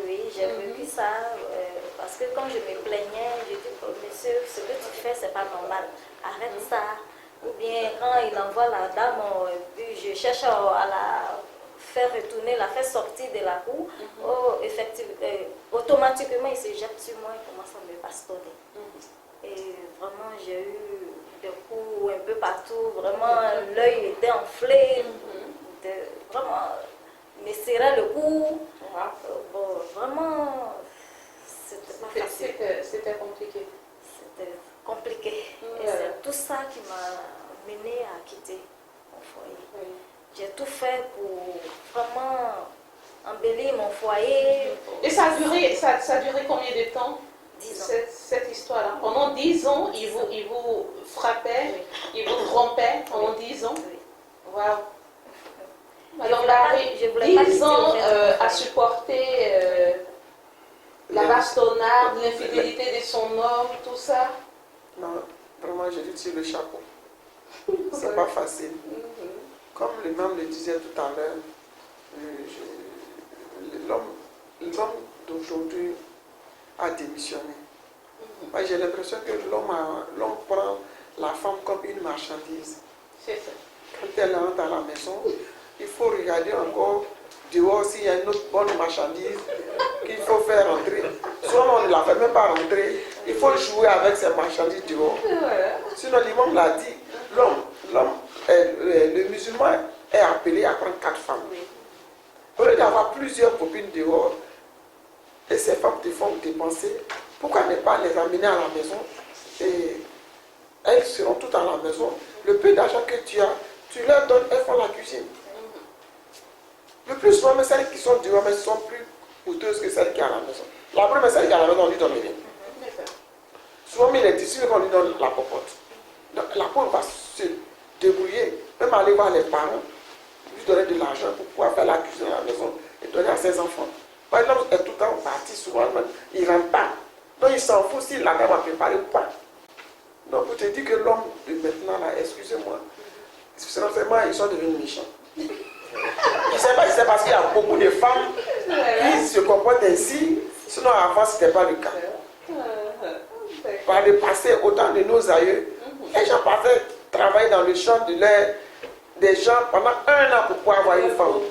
Oui, j'ai vécu ça parce que quand je me plaignais, je dis, oh, monsieur, ce que tu fais, c'est pas normal. Arrête ça. Ou bien quand il envoie la dame, puis je cherche à la faire retourner, la faire sortir de la cour, oh, effectivement, automatiquement il se jette sur moi et commence à me bastonner. Et vraiment, j'ai eu des coups un peu partout, vraiment l'œil était enflé, vraiment, me serrait le cou. Bon, vraiment, c'était pas facile. C'était compliqué. C'était compliqué. Et c'est tout ça qui m'a mené à quitter mon foyer. J'ai tout fait pour vraiment embellir mon foyer. Et ça a duré combien de temps? 10 ans. Cette histoire-là. Pendant 10 ans, il vous frappait, il vous trompait pendant 10 ans. Waouh. Alors là, 10 ans à supporter la bastonnade, l'infidélité de son homme, tout ça. Non, vraiment, je lui tire le chapeau. C'est pas facile. Comme l'imam le disait tout à l'heure, l'homme d'aujourd'hui a démissionné. Moi, j'ai l'impression que l'homme prend la femme comme une marchandise. C'est ça. quand elle rentre à la maison, il faut regarder encore dehors s'il y a une autre bonne marchandise qu'il faut faire rentrer. Souvent, on ne la fait même pas rentrer. Il faut jouer avec ces marchandises dehors. Sinon, l'imam l'a dit, le musulman est appelé à prendre 4 femmes. Au lieu d'avoir plusieurs copines dehors, et ces femmes te font dépenser, pourquoi ne pas les amener à la maison et elles seront toutes à la maison. Le peu d'argent que tu as, tu leur donnes, elles font la cuisine. Le plus souvent, mais celles qui sont dehors, mais sont plus coûteuses que celles qui sont à la maison. La première, celle qui est à la maison, on lui donne rien. Souvent, mais il est difficile qu'on lui donne la popote. Donc, la pauvre va se débrouiller, même aller voir les parents, lui donner de l'argent pour pouvoir faire la cuisine à la maison et donner à ses enfants. Par exemple, il est tout le temps parti, souvent, il ne rentre pas. Donc, il s'en fout si la dame a préparé ou pas. Donc, pour te dire que l'homme de maintenant, là, excusez-moi, sincèrement, ils sont devenus méchants. Je ne sais pas si c'est parce qu'il y a beaucoup de femmes qui se comportent ainsi, sinon avant, ce n'était pas le cas. Par le passé, autant de nos aïeux, les gens partaient travailler dans le champ des gens pendant 1 an pour pouvoir avoir une femme.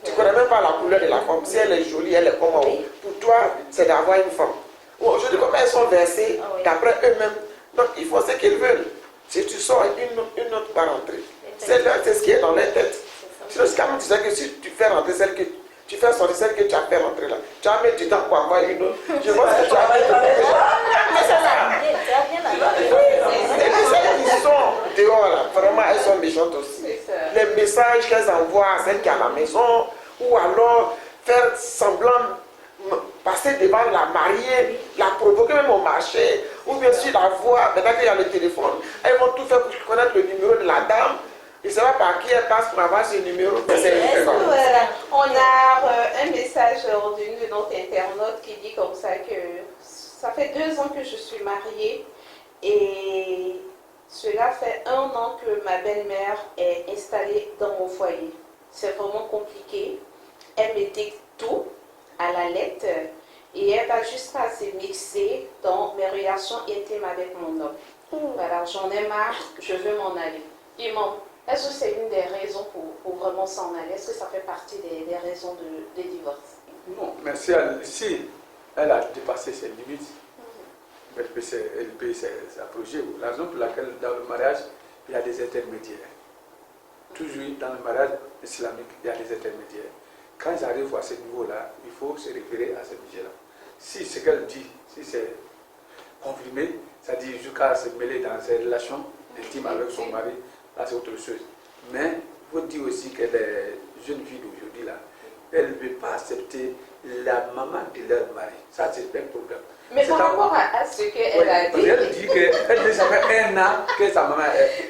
Tu ne connais même pas la couleur de la femme. Si elle est jolie, elle est comment. Pour toi, c'est d'avoir une femme. Aujourd'hui, comme elles sont versées d'après eux-mêmes, donc il faut ce qu'ils veulent. Si tu sors une autre va rentrer. C'est ce qui est dans leur tête. Sinon, c'est comme tu sais que si tu fais rentrer celle que tu fais sortir celle que tu as fait rentrer là, tu vas mettre du temps pour avoir une autre. Je vois ce que tu as fait. Mais c'est ça. Et celles qui sont dehors là, vraiment elles sont méchantes aussi. Les messages qu'elles envoient à celles qui sont à la maison, ou alors faire semblant passer devant la mariée, la provoquer même au marché, ou bien sûr la voir, maintenant qu'il y a le téléphone, elles vont tout faire pour connaître le numéro de la dame. Il ne sait pas par qui elle passe pour avoir ce numéro. On a un message d'une de notre internaute qui dit comme ça que ça fait 2 ans que je suis mariée et cela fait 1 an que ma belle-mère est installée dans mon foyer. C'est vraiment compliqué. Elle me dicte tout à la lettre et elle va jusqu'à se mixer dans mes relations intimes avec mon homme. Voilà, j'en ai marre, je veux m'en aller. Imam, est-ce que c'est une des raisons pour vraiment s'en aller? Est-ce que ça fait partie des raisons de divorce? Non, mais si elle a dépassé ses limites, elle peut s'approcher. La raison pour laquelle dans le mariage, il y a des intermédiaires. Toujours dans le mariage islamique, il y a des intermédiaires. Quand ils arrivent à ce niveau-là, il faut se référer à ce budget-là. Si ce qu'elle dit, si c'est confirmé, c'est-à-dire jusqu'à se mêler dans ses relations intimes avec son mari, là c'est autre chose. Mais il faut dire aussi que les jeunes filles d'aujourd'hui, là, elles ne veulent pas accepter la maman de leur mari. Ça, c'est un problème. Mais par rapport à ce qu'elle a dit... Elle dit que ça fait 1 an que sa maman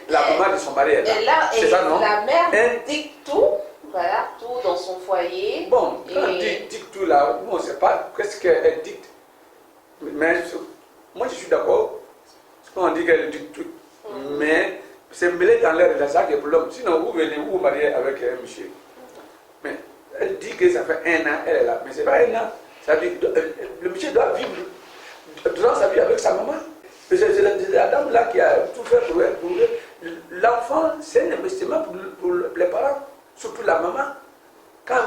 la maman de son mari est là. C'est ça, non? La mère dicte tout, voilà, tout dans son foyer. Bon, quand elle dicte tout là, on ne sait pas qu'est-ce qu'elle dicte. Mais moi, je suis d'accord. On dit qu'elle dicte tout. Mais c'est mêlé dans l'air, c'est ça qui est le problème. Sinon, vous venez, vous mariez avec un monsieur. Mais elle dit que ça fait 1 an, elle est là. Mais ce n'est pas 1 an. Ça veut dire, le monsieur doit vivre durant sa vie avec sa maman. C'est la dame là qui a tout fait pour elle. L'enfant, c'est un investissement pour les parents, surtout la maman. Quand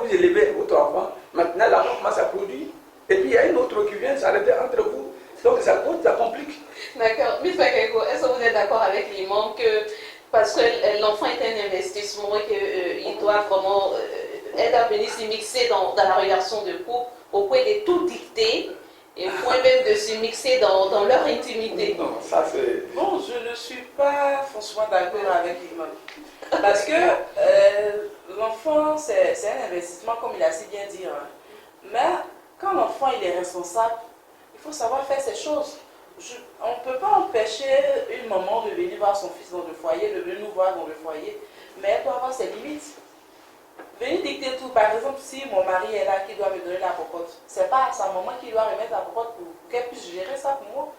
vous élevez votre enfant, maintenant l'enfant commence à produire. Et puis il y a une autre qui vient s'arrêter entre vous. Donc ça complique. D'accord. Miss Bakayoko, est-ce que vous êtes d'accord avec l'imam que parce que l'enfant est un investissement et qu'il doit vraiment elle doit venir s'y mixer dans la relation de couple au point de tout dicter et au point même de s'y mixer dans leur intimité? Non, ça c'est... Bon, je ne suis pas franchement d'accord avec l'imam. Parce que l'enfant, c'est un investissement, comme il a si bien dit. Hein. Mais quand l'enfant il est responsable, il faut savoir faire ces choses. On ne peut pas empêcher une maman de venir voir son fils dans le foyer, de venir nous voir dans le foyer, mais elle doit avoir ses limites. Venir dicter tout, par exemple, si mon mari est là qui doit me donner la popote, c'est pas à sa maman qui doit remettre la popote pour qu'elle puisse gérer ça pour moi.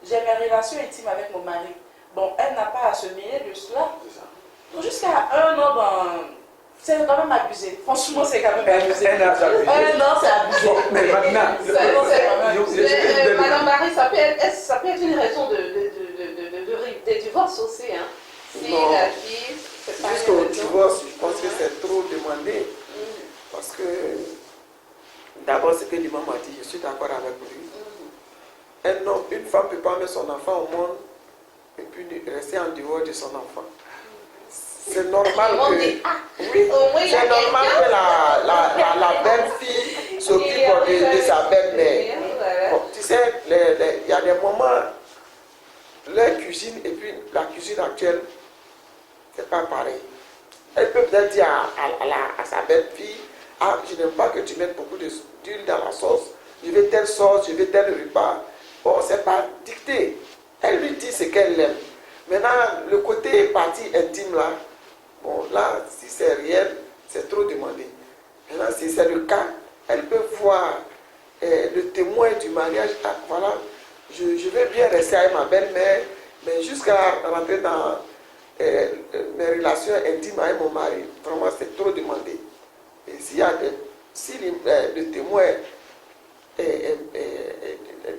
J'ai mes relations intimes avec mon mari. Bon, elle n'a pas à se mêler de cela. Donc jusqu'à 1 an dans... C'est quand même abusé. Franchement, c'est quand même abusé. 1 an, c'est abusé. 1 an, c'est abusé. Mais maintenant... Madame Barry, ça peut être une raison de divorce aussi. Hein. Si la fille... divorce, je pense que c'est trop demandé. Parce que, d'abord, ce que l'imam a dit, je suis d'accord avec lui. Un homme, une femme ne peut pas mettre son enfant au monde et puis rester en dehors de son enfant. C'est normal que, oui, c'est normal que la belle-fille s'occupe de sa belle-mère. Bon, tu sais, il y a des moments, la cuisine et puis la cuisine actuelle, c'est pas pareil. Elle peut peut-être dire à sa belle-fille, ah, je n'aime pas que tu mettes beaucoup d'huile dans la sauce, je veux telle sauce, je veux tel repas. Bon, c'est pas dicté. Elle lui dit ce qu'elle aime. Maintenant, le côté partie intime là, bon, là, si c'est réel, c'est trop demandé. Maintenant, si c'est le cas, elle peut voir le témoin du mariage. Ah, voilà, je veux bien rester avec ma belle-mère, mais jusqu'à rentrer dans mes relations intimes avec mon mari, vraiment, c'est trop demandé. Et si le témoin est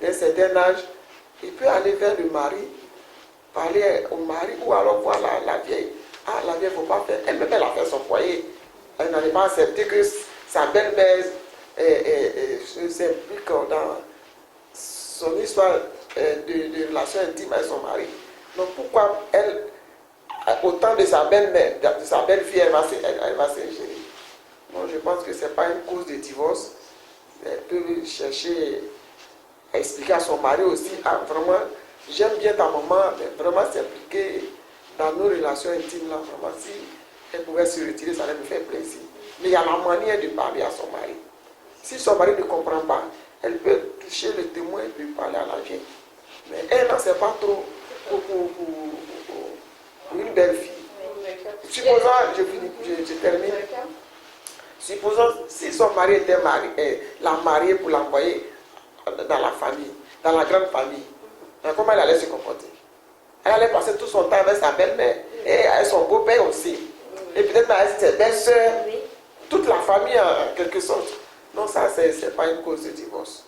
d'un certain âge, il peut aller vers le mari, parler au mari ou alors voir la vieille. Ah, la vieille, il ne faut pas faire. Elle-même, elle a fait son foyer. Elle n'allait pas accepter que sa belle-mère s'implique dans son histoire de relation intime avec son mari. Donc pourquoi elle, au temps de sa belle-mère, de sa belle-fille, elle va s'ingérer? Moi, je pense que ce n'est pas une cause de divorce. Elle peut chercher à expliquer à son mari aussi, ah, vraiment, j'aime bien ta maman, mais vraiment s'impliquer dans nos relations intimes là, vraiment, si elle pouvait se retirer, ça allait me faire plaisir. Mais il y a la manière de parler à son mari. Si son mari ne comprend pas, elle peut toucher le témoin et lui parler à la vieille. Mais elle, non, c'est pas trop pour une belle fille. Supposons, je termine. Supposons, si son mari était l'a mariée pour l'envoyer dans la famille, dans la grande famille, comment elle allait se comporter? Elle allait passer tout son temps avec sa belle-mère et avec son beau-père aussi. Et peut-être avec ses belles-sœurs, toute la famille en quelque sorte. Non, ça, c'est pas une cause de divorce.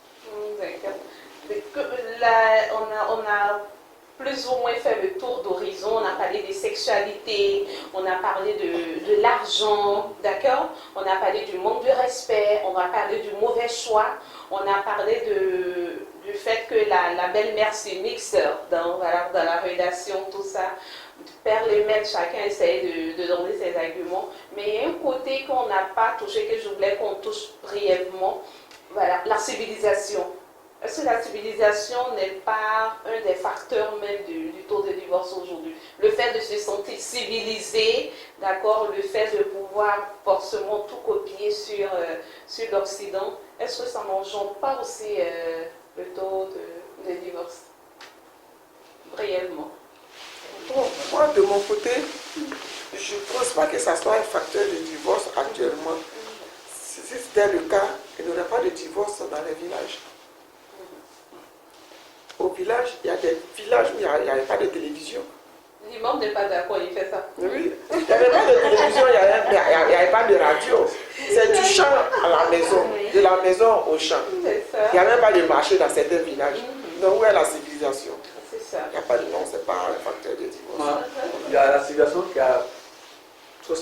Là, on a plus ou moins fait le tour d'horizon. On a parlé des sexualités, on a parlé de l'argent, d'accord? On a parlé du manque de respect, on a parlé du mauvais choix, on a parlé du fait que la belle-mère c'est mixte dans la relation, tout ça. Père les maîtres, chacun essaye de donner ses arguments. Mais il y a un côté qu'on n'a pas touché, que je voulais qu'on touche brièvement. Voilà, la civilisation. Est-ce que la civilisation n'est pas un des facteurs même du taux de divorce aujourd'hui? Le fait de se sentir civilisé, d'accord, le fait de pouvoir forcément tout copier sur l'Occident, est-ce que ça n'engendre pas aussi le taux de divorce? Brièvement. Bon, moi, de mon côté, je ne pense pas que ça soit un facteur de divorce actuellement. Si c'était le cas, il n'y aurait pas de divorce dans les villages. Au village, il y a des villages où il n'y avait pas de télévision. L'imam n'est pas d'accord, il fait ça. Oui, il n'y avait pas de télévision, il n'y avait pas de radio. C'est du champ à la maison, de la maison au champ. Il n'y a même pas de marché dans certains villages. Donc où est la civilisation? C'est ça. Il n'y a pas de nom, ce n'est pas un facteur de divorce. Il y a la civilisation qui a 60%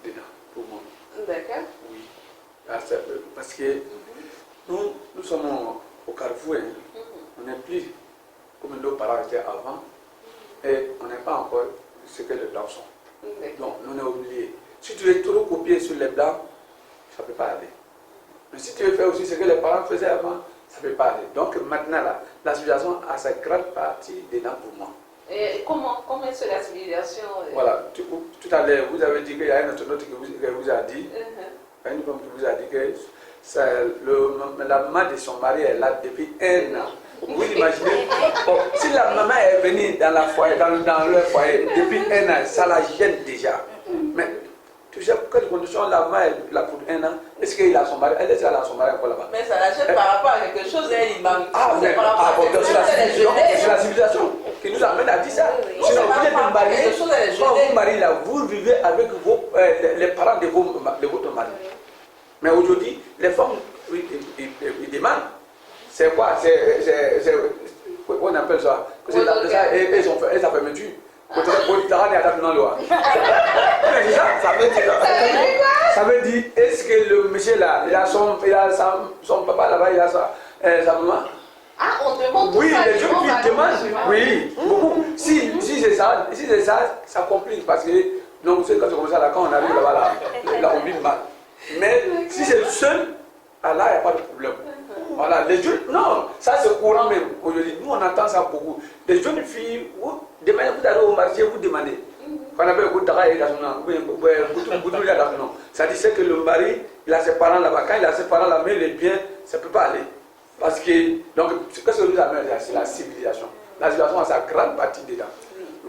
dedans, pour moi. D'accord. Oui. Parce que nous sommes au carrefour, hein. On n'est plus comme nos parents étaient avant et on n'est pas encore ce que les blancs sont. Donc, nous on est oubliés. Si tu veux trop copier sur les blancs, ça ne peut pas aller. Mais si tu veux faire aussi ce que les parents faisaient avant, ça ne peut pas aller. Donc maintenant, là, la civilisation a sa grande partie dedans pour moi. Et comment est-ce que la civilisation... Voilà, tout à l'heure, vous avez dit qu'il y a un autre qui vous a dit, une femme qui vous a dit que la maman de son mari est là depuis 1 an. Vous imaginez, si la maman est venue dans leur foyer depuis 1 an, ça la gêne déjà. Mais tu sais pour quelles conditions la maman est là pour 1 an? Est-ce qu'il a son mari? Elle est là son mari encore là-bas. Mais ça la gêne par rapport à quelque chose, elle manque. C'est la civilisation qui nous amène à dire ça. Sinon, vous êtes mariés, quand vous mariez là, vous vivez avec les parents de votre mari. Mais aujourd'hui, les femmes, ils demandent. C'est quoi? On appelle ça. Elles ont fait fermeture. c'est ça. Ça veut dire quoi? Ça veut dire, est-ce que le monsieur là, il a son papa là-bas, il a sa maman? Ah, on demande Oui, tout ça. les jeunes filles demandent. Oui, beaucoup. Si c'est ça, ça complique parce que, donc, c'est quand c'est comme ça, là, quand on arrive là-bas, là, on vit mal. Mais si c'est le seul, là, il n'y a pas de problème. Voilà, les jeunes, non, ça c'est courant même aujourd'hui. Nous, on entend ça beaucoup. Les jeunes filles, vous demandez, vous allez au marché, vous demandez. Quand on appelle le Daga, il a son nom. Ça dit que le mari, il a ses parents là-bas. Quand il a ses parents là-bas, mais les biens, ça ne peut pas aller. Parce que, donc, ce que nous amène, c'est la civilisation. La civilisation a sa grande partie dedans.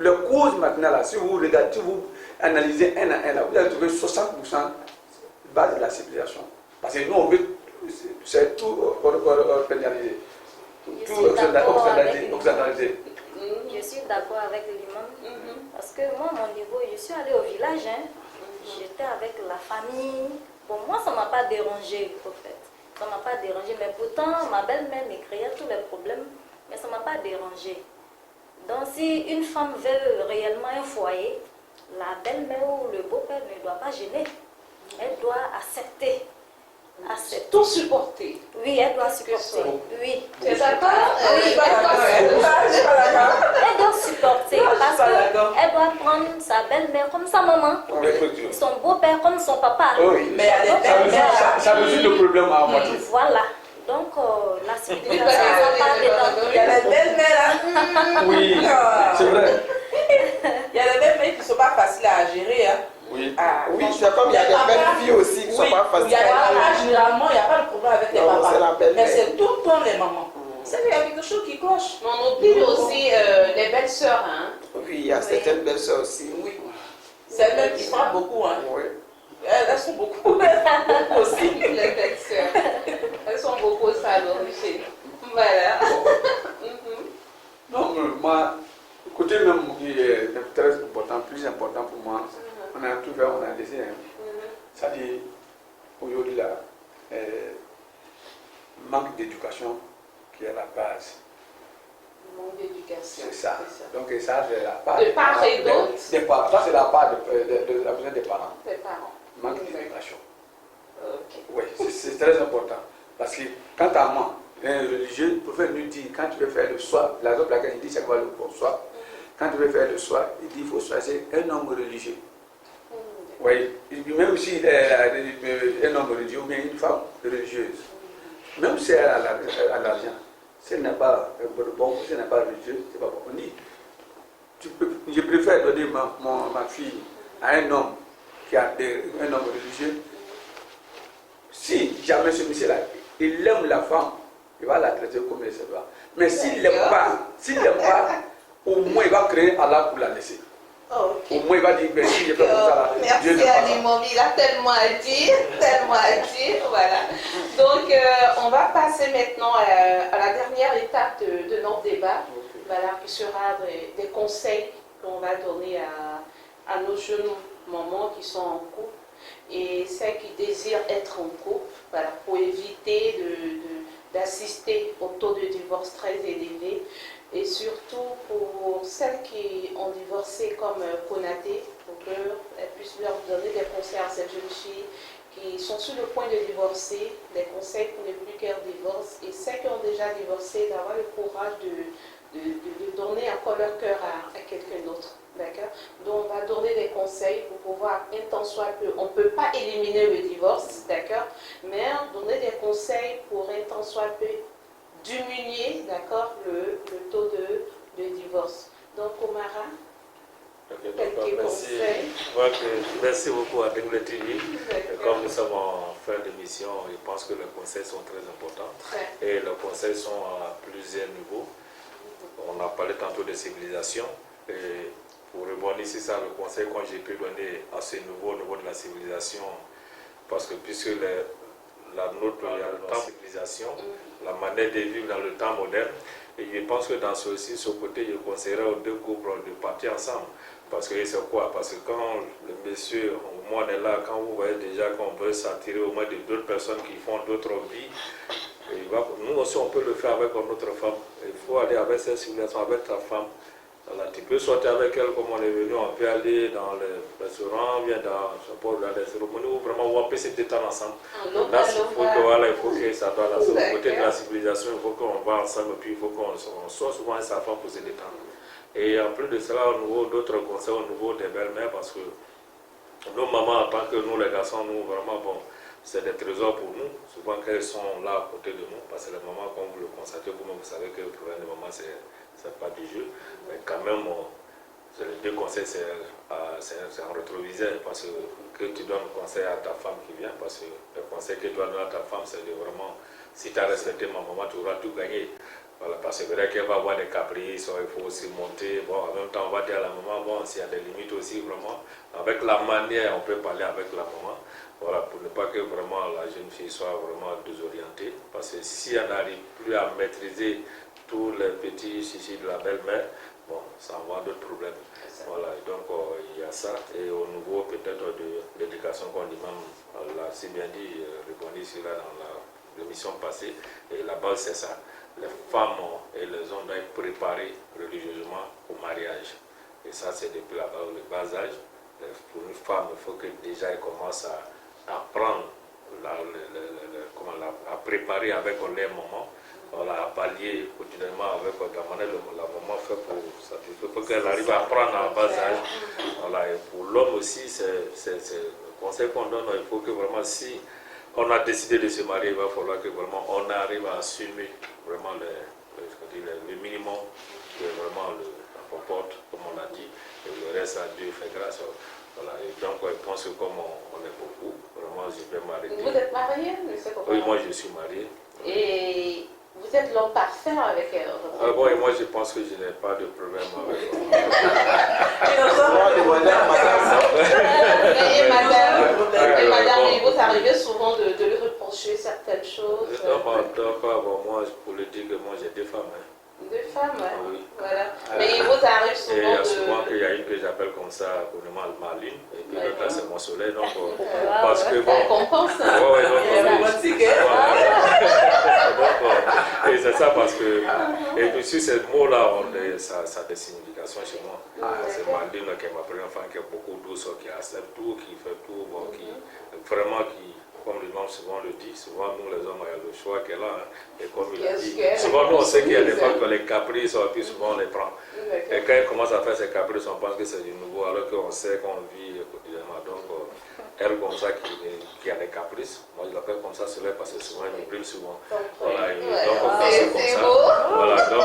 Les causes maintenant, là, si vous regardez, si vous analysez un à un, là, vous allez trouver 60% base de la civilisation. Parce que nous, on veut, c'est tout organisé. Tout occidentalisé. Je suis d'accord avec l'imam. Parce que moi, à mon niveau, je suis allée au village. J'étais avec la famille. Bon, moi, ça ne m'a pas dérangé, au fait. Ça ne m'a pas dérangé. Mais pourtant, ma belle-mère me créait tous les problèmes. Mais ça ne m'a pas dérangé. Donc, si une femme veut réellement un foyer, la belle-mère ou le beau-père ne doit pas gêner. Elle doit accepter. Tout supporter. Oui, elle doit supporter. Oui. Tu es d'accord? Oui, elle doit supporter parce qu'elle doit prendre sa belle-mère comme sa maman, son beau-père comme son papa. Oui, mais ça résout le problème à moitié. Voilà. Donc, la civilisation, ça part dedans. Il y a les belles-mères là. Oui, c'est vrai. Il y a les belles-mères qui ne sont pas faciles à gérer. Hein. Oui. Ah, Oui, c'est comme il y a des belles filles aussi qui ne sont pas faciles. Il y a des papas, généralement, il n'y a pas de problème avec les papas. Mais c'est tout le temps les mamans. C'est qu'il y a quelque chose qui cloche. Mais on oublie aussi les belles-sœurs. Hein? Oui, il y a certaines belles-sœurs aussi. Oui. Celles-mêmes qui frappent beaucoup. Hein. Oui. Elles sont beaucoup. Elles sont beaucoup aussi. Les belles-sœurs. Elles sont beaucoup ça à l'origine. Voilà. Non, moi, côté même qui est très important, plus important pour moi, on a tout fait, on a laissé. Ça dit, aujourd'hui, là, manque d'éducation qui est la base. Manque d'éducation. C'est ça. Donc, ça, c'est la part. De part et d'autre. Ça, c'est la part de la besoin des parents. Des parents. Manque d'éducation. Ok. Oui, c'est très important. Parce que, quant à moi, un religieux, le prophète nous dit, quand tu veux faire le soir, la raison pour laquelle il dit c'est quoi le soir, quand tu veux faire le soir, il dit il faut choisir un homme religieux. Oui, même si un homme religieux ou bien une femme religieuse, même si elle a l'argent, si elle n'a pas bon, si elle n'a pas religieux, c'est pas bon. On dit, je préfère donner ma fille à un homme qui a un homme religieux. Si jamais ce monsieur-là, il aime la femme, il va la traiter comme elle se doit. Mais s'il n'aime pas, au moins il va créer Allah pour la laisser. Okay. Au moins il va dire, ben, si je fais comme ça là, merci à l'imam, il a tellement à dire, voilà. Donc on va passer maintenant à la dernière étape de notre débat, voilà, qui sera des conseils qu'on va donner à nos jeunes mamans qui sont en couple et celles qui désirent être en couple, voilà, pour éviter d'assister au taux de divorce très élevé. Et surtout pour celles qui ont divorcé comme Konaté, pour qu'elles puissent leur donner des conseils à ces jeunes filles qui sont sur le point de divorcer, des conseils pour ne plus qu'elles divorcent, et celles qui ont déjà divorcé, d'avoir le courage de donner encore leur cœur à quelqu'un d'autre. D'accord? Donc on va donner des conseils pour pouvoir, un temps soit peu, on ne peut pas éliminer le divorce, d'accord? Mais donner des conseils pour un temps soit peu diminuer, d'accord, le taux de divorce. Donc, Omara, quelques conseils. Merci beaucoup à Dengle TV. Comme nous sommes en fin d'émission, je pense que les conseils sont très importants. Et les conseils sont à plusieurs niveaux. On a parlé tantôt de civilisation. Et pour rebondir sur ça, le conseil que j'ai pu donner à ce niveau, au niveau de la civilisation, parce que puisque la nôtre, il y a le temps de civilisation, la manière de vivre dans le temps moderne. Et je pense que dans ce côté, je conseillerais aux deux couples de partir ensemble. Parce que c'est quoi? Parce que quand le monsieur, au moins on est là, quand vous voyez déjà qu'on peut s'attirer au moins d'autres personnes qui font d'autres vies, nous aussi on peut le faire avec notre femme. Il faut aller avec cette civilisation, avec ta femme. Voilà, tu peux sortir avec elle comme on est venu, on peut aller dans le restaurant, bien dans la cérémonie où vraiment on peut se détendre ensemble. Là, il faut que ça doit là, au côté de la civilisation, il faut qu'on va ensemble, puis il faut qu'on soit souvent avec sa femme pour se détendre. Et en plus de cela, au niveau d'autres conseils, au niveau des belles-mères, parce que nos mamans, en tant que nous les garçons, nous vraiment, bon, c'est des trésors pour nous, souvent qu'elles sont là à côté de nous, parce que les mamans, comme vous le constatez, vous-même, vous savez que le problème des mamans, c'est pas du jeu, mais quand même, les deux conseils, c'est en rétroviseur, parce que tu donnes conseil à ta femme qui vient, parce que le conseil que tu dois donner à ta femme, c'est de vraiment, si tu as respecté ma maman, tu auras tout gagné. Voilà, parce que c'est vrai qu'elle va avoir des caprices, il faut aussi monter. Bon, en même temps, on va dire à la maman, bon, s'il y a des limites aussi, vraiment, avec la manière, on peut parler avec la maman. Voilà, pour ne pas que vraiment la jeune fille soit vraiment désorientée. Parce que si elle n'arrive plus à maîtriser tous les petits chichis de la belle-mère, bon, ça envoie d'autres problèmes. Voilà, donc il y a ça. Et au niveau peut-être de l'éducation qu'on dit, même, l'a si bien dit, répondu ici là dans l'émission passée, et la base c'est ça. Les femmes et les hommes doivent être préparés religieusement au mariage. Et ça, c'est depuis le bas âge. Pour une femme, il faut que déjà elle commence à apprendre, à préparer avec les moments, voilà, à pallier quotidiennement avec la maman fait pour ça. Il faut qu'elle arrive à apprendre à bas âge. Voilà, et pour l'homme aussi, c'est le conseil qu'on donne. Il faut que vraiment, si on a décidé de se marier, il va falloir que vraiment on arrive à assumer vraiment le minimum que vraiment la comporte, comme on l'a dit, et le reste à Dieu fait grâce. Voilà, et donc je pense que comme on est beaucoup, vraiment je vais m'arrêter. Vous êtes marié, monsieur Papa? Oui, moi je suis marié. Et vous êtes l'homme parfait avec elle? Bon, et moi je pense que je n'ai pas de problème avec Et madame, il vous arrivez souvent de lui reprocher certaines choses? Moi, pour le dire que moi j'ai deux femmes. Hein. Deux femmes, oui. Voilà. Mais il vous arrive souvent il y a souvent qu'il y a une que j'appelle comme ça, communément ma lune, et puis l'autre là c'est mon soleil. Donc, parce que bon. Ça compense. Et c'est ça parce que. Et puis sur ces mots-là, ça a des significations chez moi. C'est ma lune qui est ma première femme, qui est beaucoup douce, qui accepte tout, qui fait tout, bon, qui vraiment qui. Comme le nom souvent le dit, souvent nous les hommes, il y a le choix qu'elle a, et comme il a dit, souvent nous on sait qu'il y a des femmes qui ont les caprices, et puis souvent on les prend. Et quand elle commence à faire ses caprices, on pense que c'est du nouveau, alors qu'on sait qu'on vit quotidiennement. Donc, elle comme ça qui a des caprices, moi je l'appelle comme ça, c'est vrai parce que souvent elle me brûle souvent. Voilà, et donc on fait comme ça. Voilà, donc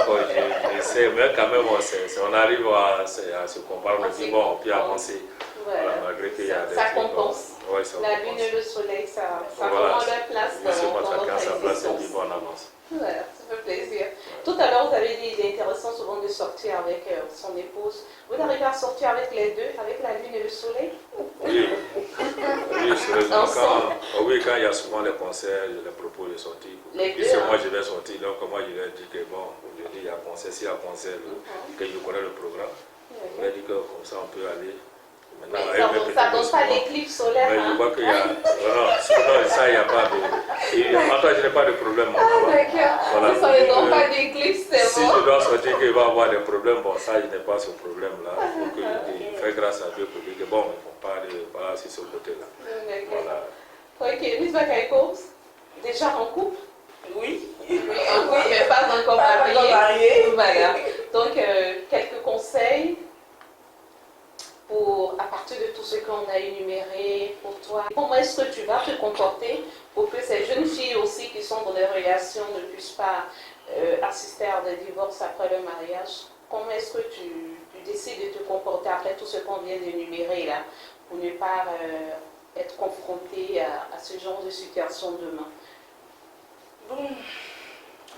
j'essaie, mais quand même, on arrive à se comparer, on dit bon, on peut avancer. Voilà, malgré qu'il y a des ça compense. Ouais, ça la compense. lune et le soleil, ça voilà. prend leur place dans votre existence. On avance. Voilà, ça fait plaisir. Tout à l'heure, vous avez dit qu'il est intéressant souvent de sortir avec son épouse. Vous arrivez à sortir avec les deux, avec la lune et le soleil? Oui, sérieusement, quand il y a souvent les concerts, je les propose de sortir. Puisque moi je vais sortir, donc moi je leur dis que bon, aujourd'hui il y a concert, s'il y a concert, que je connais le programme, je leur dis que comme ça on peut aller. Mais ça ne donne pas d'éclipse solaire. Mais je vois qu'il y a. Non, ça, il n'y a pas de. En tout cas, je n'ai pas de problème. D'accord. Ça ne donne pas d'éclipse, c'est bon. Si je dois sortir qu'il va y avoir des problèmes, bon, ça, je n'ai pas ce problème-là. Il faut que je fasse grâce à Dieu pour dire que bon, il ne faut pas aller voilà, sur ce côté-là. Voilà. Ok, Miss Bakaiko, déjà en couple? Oui. En couple, mais pas encore mariée. Voilà. Donc, quelques conseils à partir de tout ce qu'on a énuméré pour toi. Comment est-ce que tu vas te comporter pour que ces jeunes filles aussi qui sont dans des relations ne puissent pas assister à des divorces après le mariage? Comment est-ce que tu décides de te comporter après tout ce qu'on vient d'énumérer là, pour ne pas être confronté à ce genre de situation demain? Bon,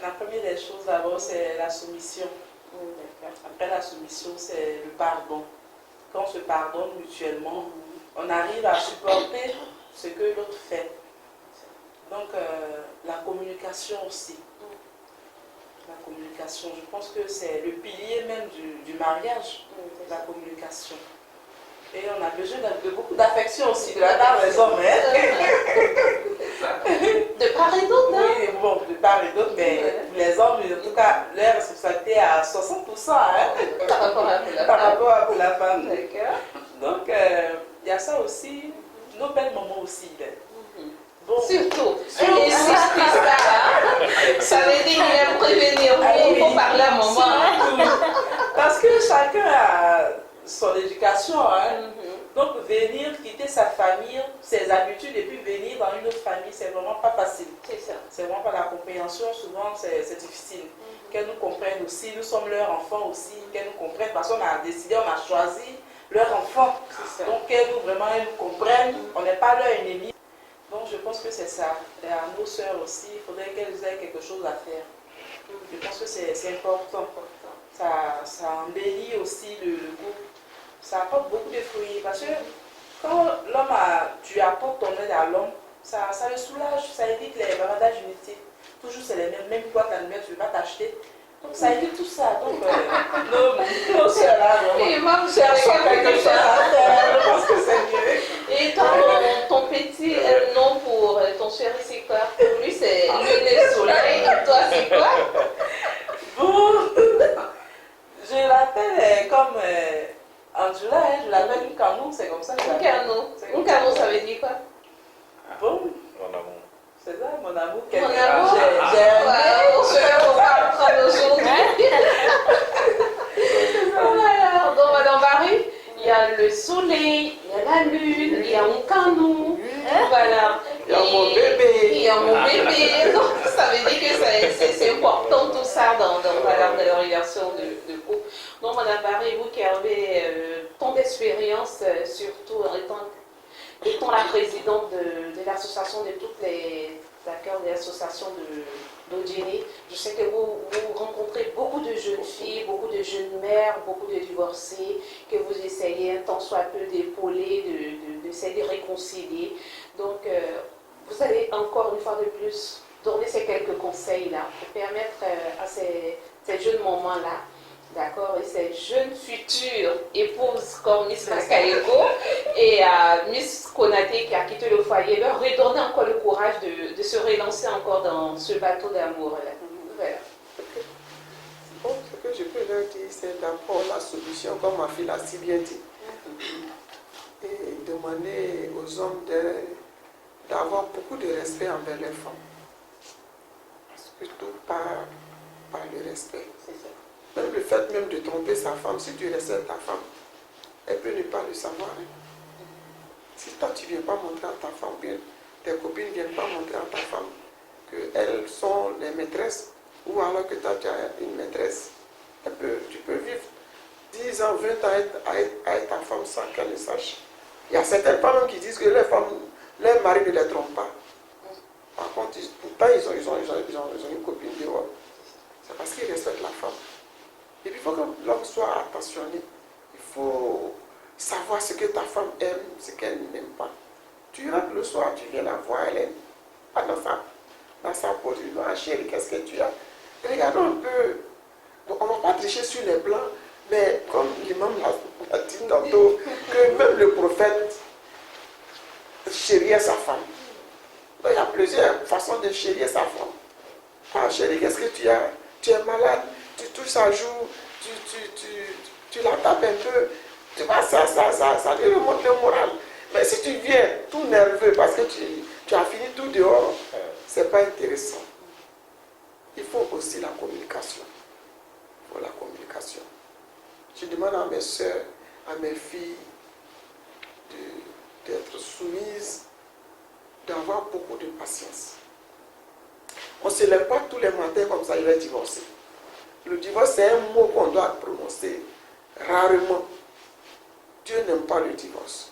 la première des choses d'abord, c'est la soumission. Après la soumission, c'est le pardon. Quand on se pardonne mutuellement, on arrive à supporter ce que l'autre fait. Donc, la communication aussi. La communication, je pense que c'est le pilier même du mariage, la communication. Et on a besoin de beaucoup d'affection aussi de la part des hommes. Hein? De part et d'autre, hein? Oui, bon, de part et d'autre, mais pour les hommes, en tout cas, leur responsabilité est à 60%, hein, Par rapport à la par femme. rapport à la femme. D'accord. Donc, il y a ça aussi, nos belles mamans aussi. Bon. Surtout. Et si ça veut dire qu'il aime prévenir. Il faut parler à maman. Parce que chacun a son éducation, hein. Donc venir quitter sa famille, ses habitudes et puis venir dans une autre famille, c'est vraiment pas facile. C'est ça. C'est vraiment pas la compréhension, souvent c'est difficile. Qu'elles nous comprennent aussi, nous sommes leurs enfants aussi, qu'elles nous comprennent parce qu'on a décidé, on a choisi leur enfant. Donc qu'elles nous comprennent, on n'est pas leur ennemi. Donc je pense que c'est ça. Et à nos sœurs aussi, il faudrait qu'elles aient quelque chose à faire. Je pense que c'est important. Ça embellit aussi le couple. Ça apporte beaucoup de fruits. Parce que quand tu apportes ton aide à l'homme, ça le soulage, ça évite les bavardages inutiles. Toujours c'est les mêmes. Même toi, ta mère, tu ne veux pas t'acheter. Donc ça évite tout ça. Donc nos sœurs là, Et moi, j'ai quelque chose à faire. Je pense que c'est mieux. Et toi, ton petit nom pour ton chéri, c'est quoi? Pour lui, c'est lune et soleil. Et toi, c'est quoi? Bon, je l'appelle comme Angela, hein, je l'appelle Nkano, c'est comme ça que je l'appelle. Nkano. Nkano, ça veut dire quoi? Bon, Mon amour. c'est ça, mon amour. Mon amour. J'ai un On se fait qu'on va apprendre aujourd'hui. Voilà. Donc, Madame Barry, il y a le soleil, il y a la lune, il y a Nkano. Voilà. Il y a mon bébé. Il y a mon bébé. Donc, ça veut dire que c'est important tout ça dans la relation de couple. Donc, Madame Barry, vous qui avez tant d'expérience, surtout en étant la présidente de l'association de toutes les acteurs de l'association d'Odjéné, je sais que vous rencontrez beaucoup de jeunes filles, beaucoup de jeunes mères, beaucoup de divorcés, que vous essayez un tant soit peu d'épauler, d'essayer de réconcilier. Donc, vous allez encore une fois de plus donner ces quelques conseils-là pour permettre à ces jeunes mamans-là, d'accord, et ces jeunes futures épouses comme Miss Makaeko et Miss Konaté qui a quitté le foyer, leur redonner encore le courage de se relancer encore dans ce bateau d'amour-là. Voilà. Bon, ce que je peux leur dire, c'est d'abord la solution, comme ma fille l'a si bien dit. Et demander aux hommes d'avoir beaucoup de respect envers les femmes. Surtout par le respect. Même le fait même de tromper sa femme, si tu respectes ta femme, elle peut ne pas le savoir. Si toi tu ne viens pas montrer à ta femme, bien, tes copines ne viennent pas montrer à ta femme qu'elles sont les maîtresses, ou alors que toi tu as une maîtresse, tu peux vivre 10 ans, 20 ans avec ta femme sans qu'elle le sache. Il y a certaines femmes qui disent que leurs maris ne les trompent pas. Par contre, pourtant ils ont une copine dehors. C'est parce qu'ils respectent la femme. Et puis il faut que l'homme soit attentionné. Il faut savoir ce que ta femme aime, ce qu'elle n'aime pas. Tu rentres le soir, tu viens la voir, elle est pas dans sa peau. Tu dis, ah chérie, qu'est-ce que tu as? Regardons un peu. Donc on ne va pas tricher sur les blancs, mais comme l'imam l'a dit tantôt, que même le prophète chérit sa femme. Donc il y a plusieurs façons de chérir sa femme. Ah chérie, qu'est-ce que tu as? Tu es malade, tu touches sa joue, tu la tapes un peu. Tu vois, ça lui remonte le moral. Mais si tu viens tout nerveux parce que tu as fini tout dehors, ce n'est pas intéressant. Il faut aussi la communication. Il faut la communication. Je demande à mes soeurs, à mes filles, d'être soumises, d'avoir beaucoup de patience. On ne se lève pas tous les matins comme ça, il va divorcer. Le divorce, c'est un mot qu'on doit prononcer rarement. Dieu n'aime pas le divorce.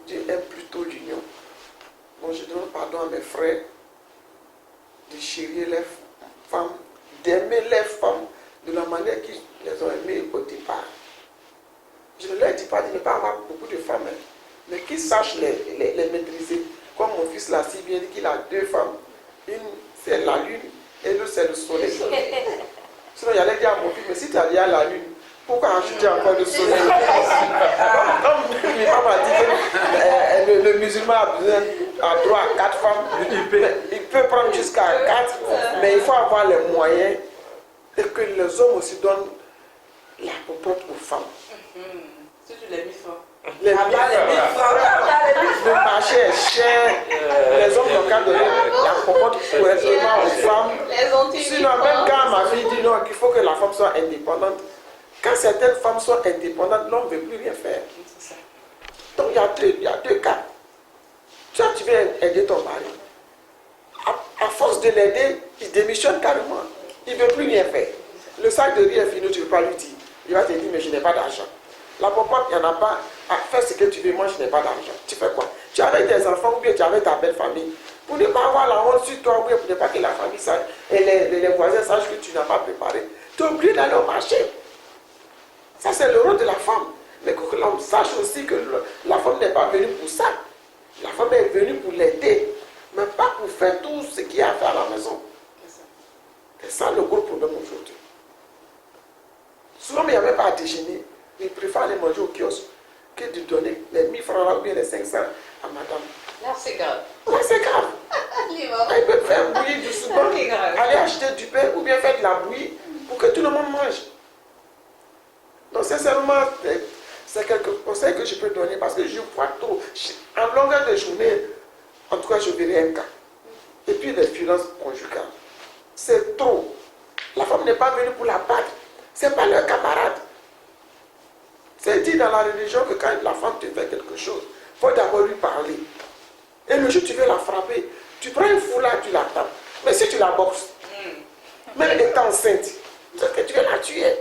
Dieu aime plutôt l'union. Donc je demande pardon à mes frères de chérir les femmes, d'aimer les femmes de la manière qu'ils les ont aimées au départ. Je ne leur dis pas de ne pas avoir beaucoup de femmes, mais qu'ils sachent les maîtriser. Comme mon fils l'a si bien dit qu'il a 2 femmes. Une, c'est la lune, et l'autre, c'est le soleil. Sinon, il allait dire à mon fils, mais si tu as dit à la lune, pourquoi ajouter encore le soleil? Comme l'imam a dit que le musulman a besoin a droit à 4 femmes. Il peut prendre jusqu'à 4, mais il faut avoir les moyens et que les hommes aussi donnent la popote aux femmes. Si tu l'as mis fin. Le marché est cher, les hommes n'ont qu'à donner la popote correctement aux femmes. Sinon, même quand ma fille dit non, qu'il faut que la femme soit indépendante, quand certaines femmes sont indépendantes, l'homme ne veut plus rien faire. Donc il y a deux cas. Soit tu veux aider ton mari, à force de l'aider, il démissionne carrément. Il ne veut plus rien faire. Le sac de riz est fini, tu ne veux pas lui dire. Il va te dire, mais je n'ai pas d'argent. La popote, il n'y en a pas. À faire ce que tu veux, moi je n'ai pas d'argent. Tu fais quoi? Tu es avec tes enfants ou bien tu es avec ta belle famille. Pour ne pas avoir la honte sur toi, ou bien pour ne pas que la famille sache et les voisins sachent que tu n'as pas préparé. Tu es obligé d'aller au marché. Ça, c'est le rôle de la femme. Mais que l'homme sache aussi que la femme n'est pas venue pour ça. La femme est venue pour l'aider, mais pas pour faire tout ce qu'il y a à faire à la maison. C'est ça le gros problème aujourd'hui. Souvent, il n'y a même pas à déjeuner. Il préfère aller manger au kiosque que de donner les 1000 francs là, ou bien les 500 à madame. Là, c'est grave. Là, c'est grave. Elle peut faire bouillir du souvent, aller acheter du pain ou bien faire de la bouillie pour que tout le monde mange. Donc, sincèrement, c'est quelques conseils que je peux donner parce que je vois trop. En longueur de journée, en tout cas, je verrai un cas. Et puis, les violences conjugales. C'est trop. La femme n'est pas venue pour la battre. Ce n'est pas leur camarade. C'est dit dans la religion que quand la femme te fait quelque chose, il faut d'abord lui parler. Et le jour où tu veux la frapper, tu prends une foulard, tu la tapes. Mais si tu la boxes, même étant enceinte, c'est que tu veux la tuer.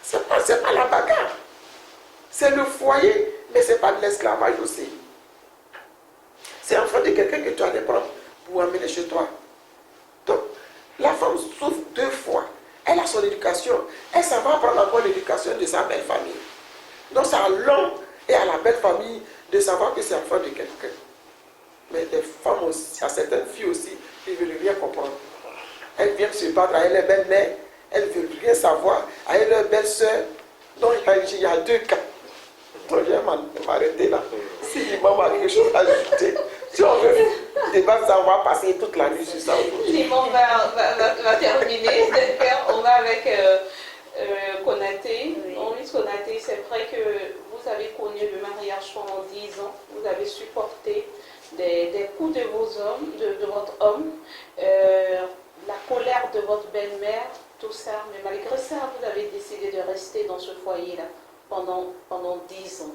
Ce n'est pas la bagarre. C'est le foyer, mais ce n'est pas de l'esclavage aussi. C'est enfant de quelqu'un que tu allais prendre pour amener chez toi. Donc, la femme souffre 2 fois. Elle a son éducation. Elle s'en va prendre encore l'éducation de sa belle famille. Donc, c'est à l'homme et à la belle famille de savoir que c'est enfant de quelqu'un. Mais les femmes aussi, il y a certaines filles aussi qui ne veulent rien comprendre. Elles viennent se battre avec les belles-mères. Elles ne veulent rien savoir avec leur belle-sœur. Donc, il y a 2 cas. Donc, je vais m'arrêter là. Si l'imam a quelque chose à ajouter, si on veut débattre ça, on va passer toute la nuit sur ça. L'imam va terminer. On va avec Konaté. Oui, Konaté, c'est vrai que vous avez connu le mariage pendant 10 ans. Vous avez supporté des coups de vos hommes, de votre homme, la colère de votre belle-mère, tout ça. Mais malgré ça, vous avez décidé de rester dans ce foyer-là pendant 10 ans.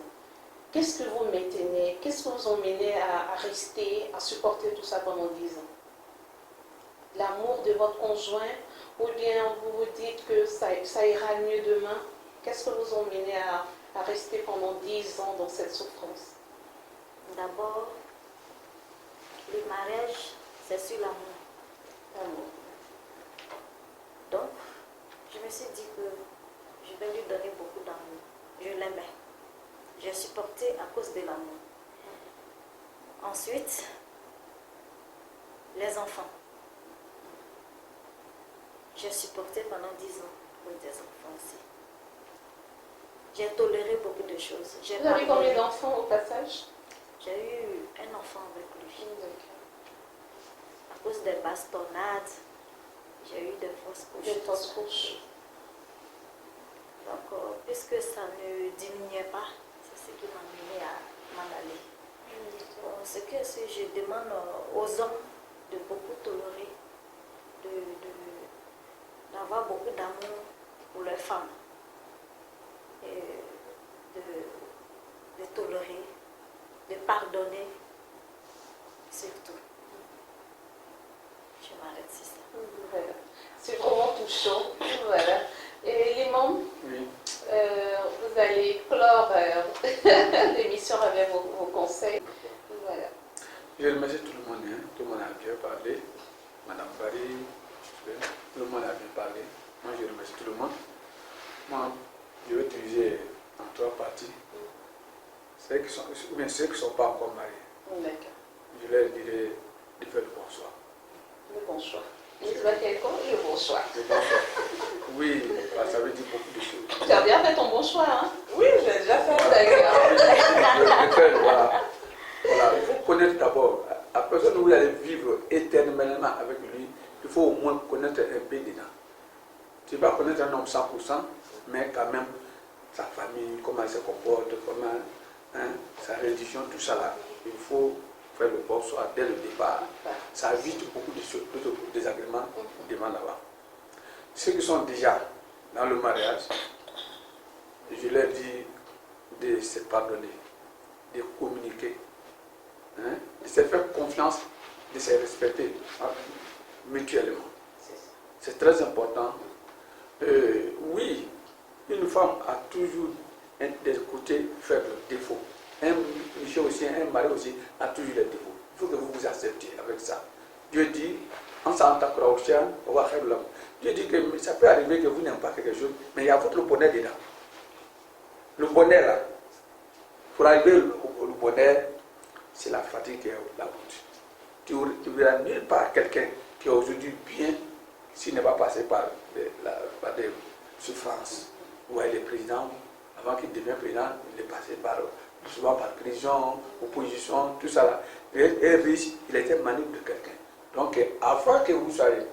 Qu'est-ce que vous maintenez? Qu'est-ce que vous emmenez à rester, à supporter tout ça pendant 10 ans? L'amour de votre conjoint, ou bien vous vous dites que ça ira mieux demain? Qu'est-ce que vous emmenez à rester pendant 10 ans dans cette souffrance? D'abord, le mariage, c'est sur l'amour. Donc, je me suis dit que je vais lui donner beaucoup d'amour. Je l'aimais. J'ai supporté à cause de l'amour. Ensuite, les enfants. J'ai supporté pendant 10 ans pour des enfants aussi. J'ai toléré beaucoup de choses. Vous avez combien d'enfants au passage? J'ai eu un enfant avec lui. À cause des bastonnades, j'ai eu des fausses couches. Donc, puisque ça ne diminuait pas, c'est ce qui m'a mené à m'en aller. Ce que je demande aux hommes de beaucoup tolérer, d'avoir beaucoup d'amour pour leurs femmes, et de tolérer, de pardonner, surtout. Je m'arrête sur ça. Voilà. C'est vraiment touchant. Voilà. Et l'imam, Oui. vous allez clore l'émission avec vos conseils. Voilà. Je remercie tout le monde. Tout le monde a bien parlé. Madame Paris, tout le monde a bien parlé. Moi, je remercie tout le monde. Moi, je vais utiliser en 3 parties. Ceux qui ne sont pas encore mariés. D'accord. Je leur dirai de faire le bon choix. Le bon choix. Le bon choix. Le bon choix. Oui, ça veut dire beaucoup de choses. Tu as bien fait ton bon choix, hein? Oui, je l'ai déjà fait. D'accord. Voilà. Il faut connaître vous allez vivre éternellement avec lui, il faut au moins connaître un peu dedans. Tu vas connaître un homme 100%, mais quand même, sa famille, comment il se comporte, comment sa religion, tout ça là, il faut faire le bon choix dès le départ. Ça évite beaucoup de choses, de désagréments devant là-bas. Ceux qui sont déjà dans le mariage, je leur dis de se pardonner, de communiquer, de se faire confiance, de se respecter mutuellement. C'est très important. Oui, une femme a toujours des côtés faibles, défauts. Un monsieur aussi, un mari aussi a toujours des défauts. Il faut que vous vous acceptiez avec ça. Dieu dit, en s'entendant on va faire l'homme. Dieu dit que ça peut arriver que vous n'aimez pas quelque chose, mais il y a votre bonheur dedans. Le bonheur là, pour arriver au bonheur, c'est la fatigue qui est la route. Tu ne verras nulle part quelqu'un qui est aujourd'hui bien s'il n'est pas passé par des souffrances. Vous voyez, le président, avant qu'il devienne président, il est passé souvent par prison, opposition, tout ça là. Il est riche, il était maniable de quelqu'un. Donc, avant que vous soyez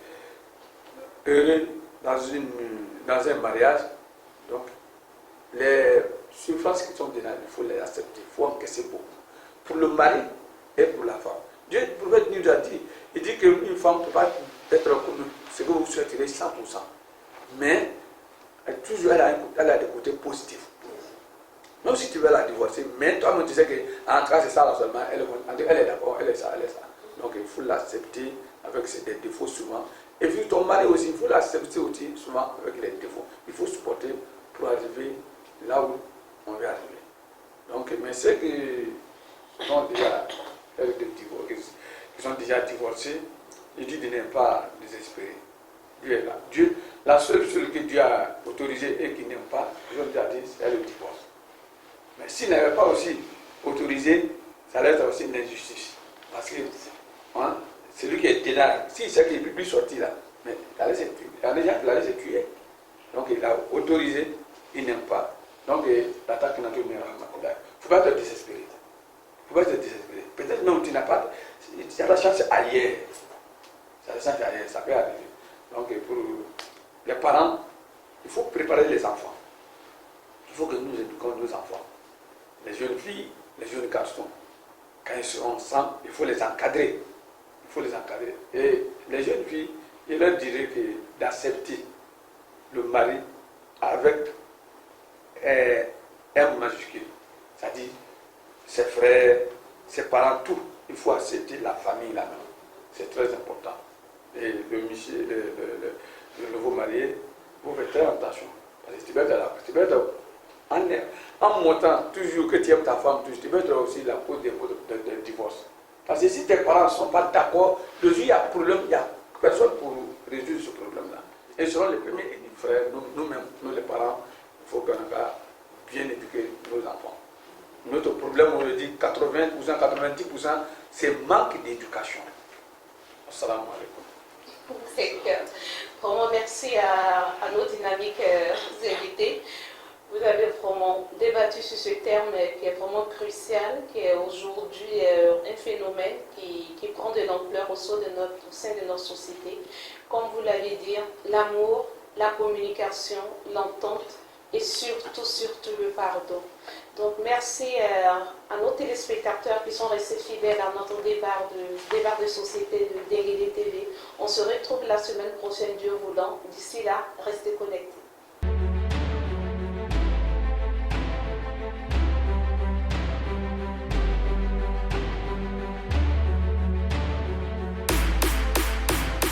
heureux dans un mariage, donc, les souffrances qui sont dedans, il faut les accepter, il faut encaisser beaucoup. Pour le mari et pour la femme. Dieu, le prophète nous a dit, il dit qu'une femme ne peut pas être comme ce que vous souhaiterez 100%. Mais toujours elle a des côtés positifs. Même si tu veux la divorcer, mais toi-même tu sais qu'en train c'est ça là seulement, elle est d'accord, elle est ça. Donc il faut l'accepter avec ses défauts souvent. Et puis ton mari aussi, il faut l'accepter aussi souvent avec les défauts. Il faut supporter pour arriver là où on veut arriver. Donc, mais ceux qui sont déjà qui sont déjà divorcés, il dit de ne pas désespérer. Dieu est là. Dieu, la seule chose que Dieu a autorisée et qui n'aime pas, ils ont déjà dit, c'est le divorce. Mais s'il n'avait pas aussi autorisé, ça reste aussi une injustice. Parce que celui qui est dedans, si c'est qu'il ne peut plus sortir là, mais il a laissé tuer. Donc il a autorisé, il n'aime pas. Donc l'attaque n'a pas eu. Il ne faut pas être désespéré. Il ne faut pas être désespéré. Peut-être même tu n'as pas. Tu as la chance ailleurs. Ça peut arriver. Donc pour les parents, il faut préparer les enfants. Il faut que nous éduquions nos enfants. Les jeunes filles, les jeunes garçons, quand ils seront ensemble, il faut les encadrer. Il faut les encadrer. Et les jeunes filles, il leur dirait que d'accepter le mari avec M majuscule. C'est-à-dire ses frères, ses parents, tout. Il faut accepter la famille là-même. C'est très important. Et le nouveau marié, vous faites très attention. Parce que tu peux être en montant toujours que tu aimes ta femme, tu peux être aussi la cause de divorce. Parce que si tes parents ne sont pas d'accord, le jour il y a un problème, il n'y a personne pour résoudre ce problème-là. Et ils seront les premiers frères, nous-mêmes, nous les parents, il faut qu'on ait bien éduquer nos enfants. Notre problème, on le dit 80%, 90%, c'est manque d'éducation. Assalamu alaikum. C'est vraiment merci à nos dynamiques invités. Vous avez vraiment débattu sur ce terme qui est vraiment crucial, qui est aujourd'hui un phénomène qui prend de l'ampleur au sein de notre société. Comme vous l'avez dit, l'amour, la communication, l'entente et surtout le pardon. Donc merci à nos téléspectateurs qui sont restés fidèles à notre débat de société de DGD TV. On se retrouve la semaine prochaine, Dieu voulant. D'ici là, restez connectés.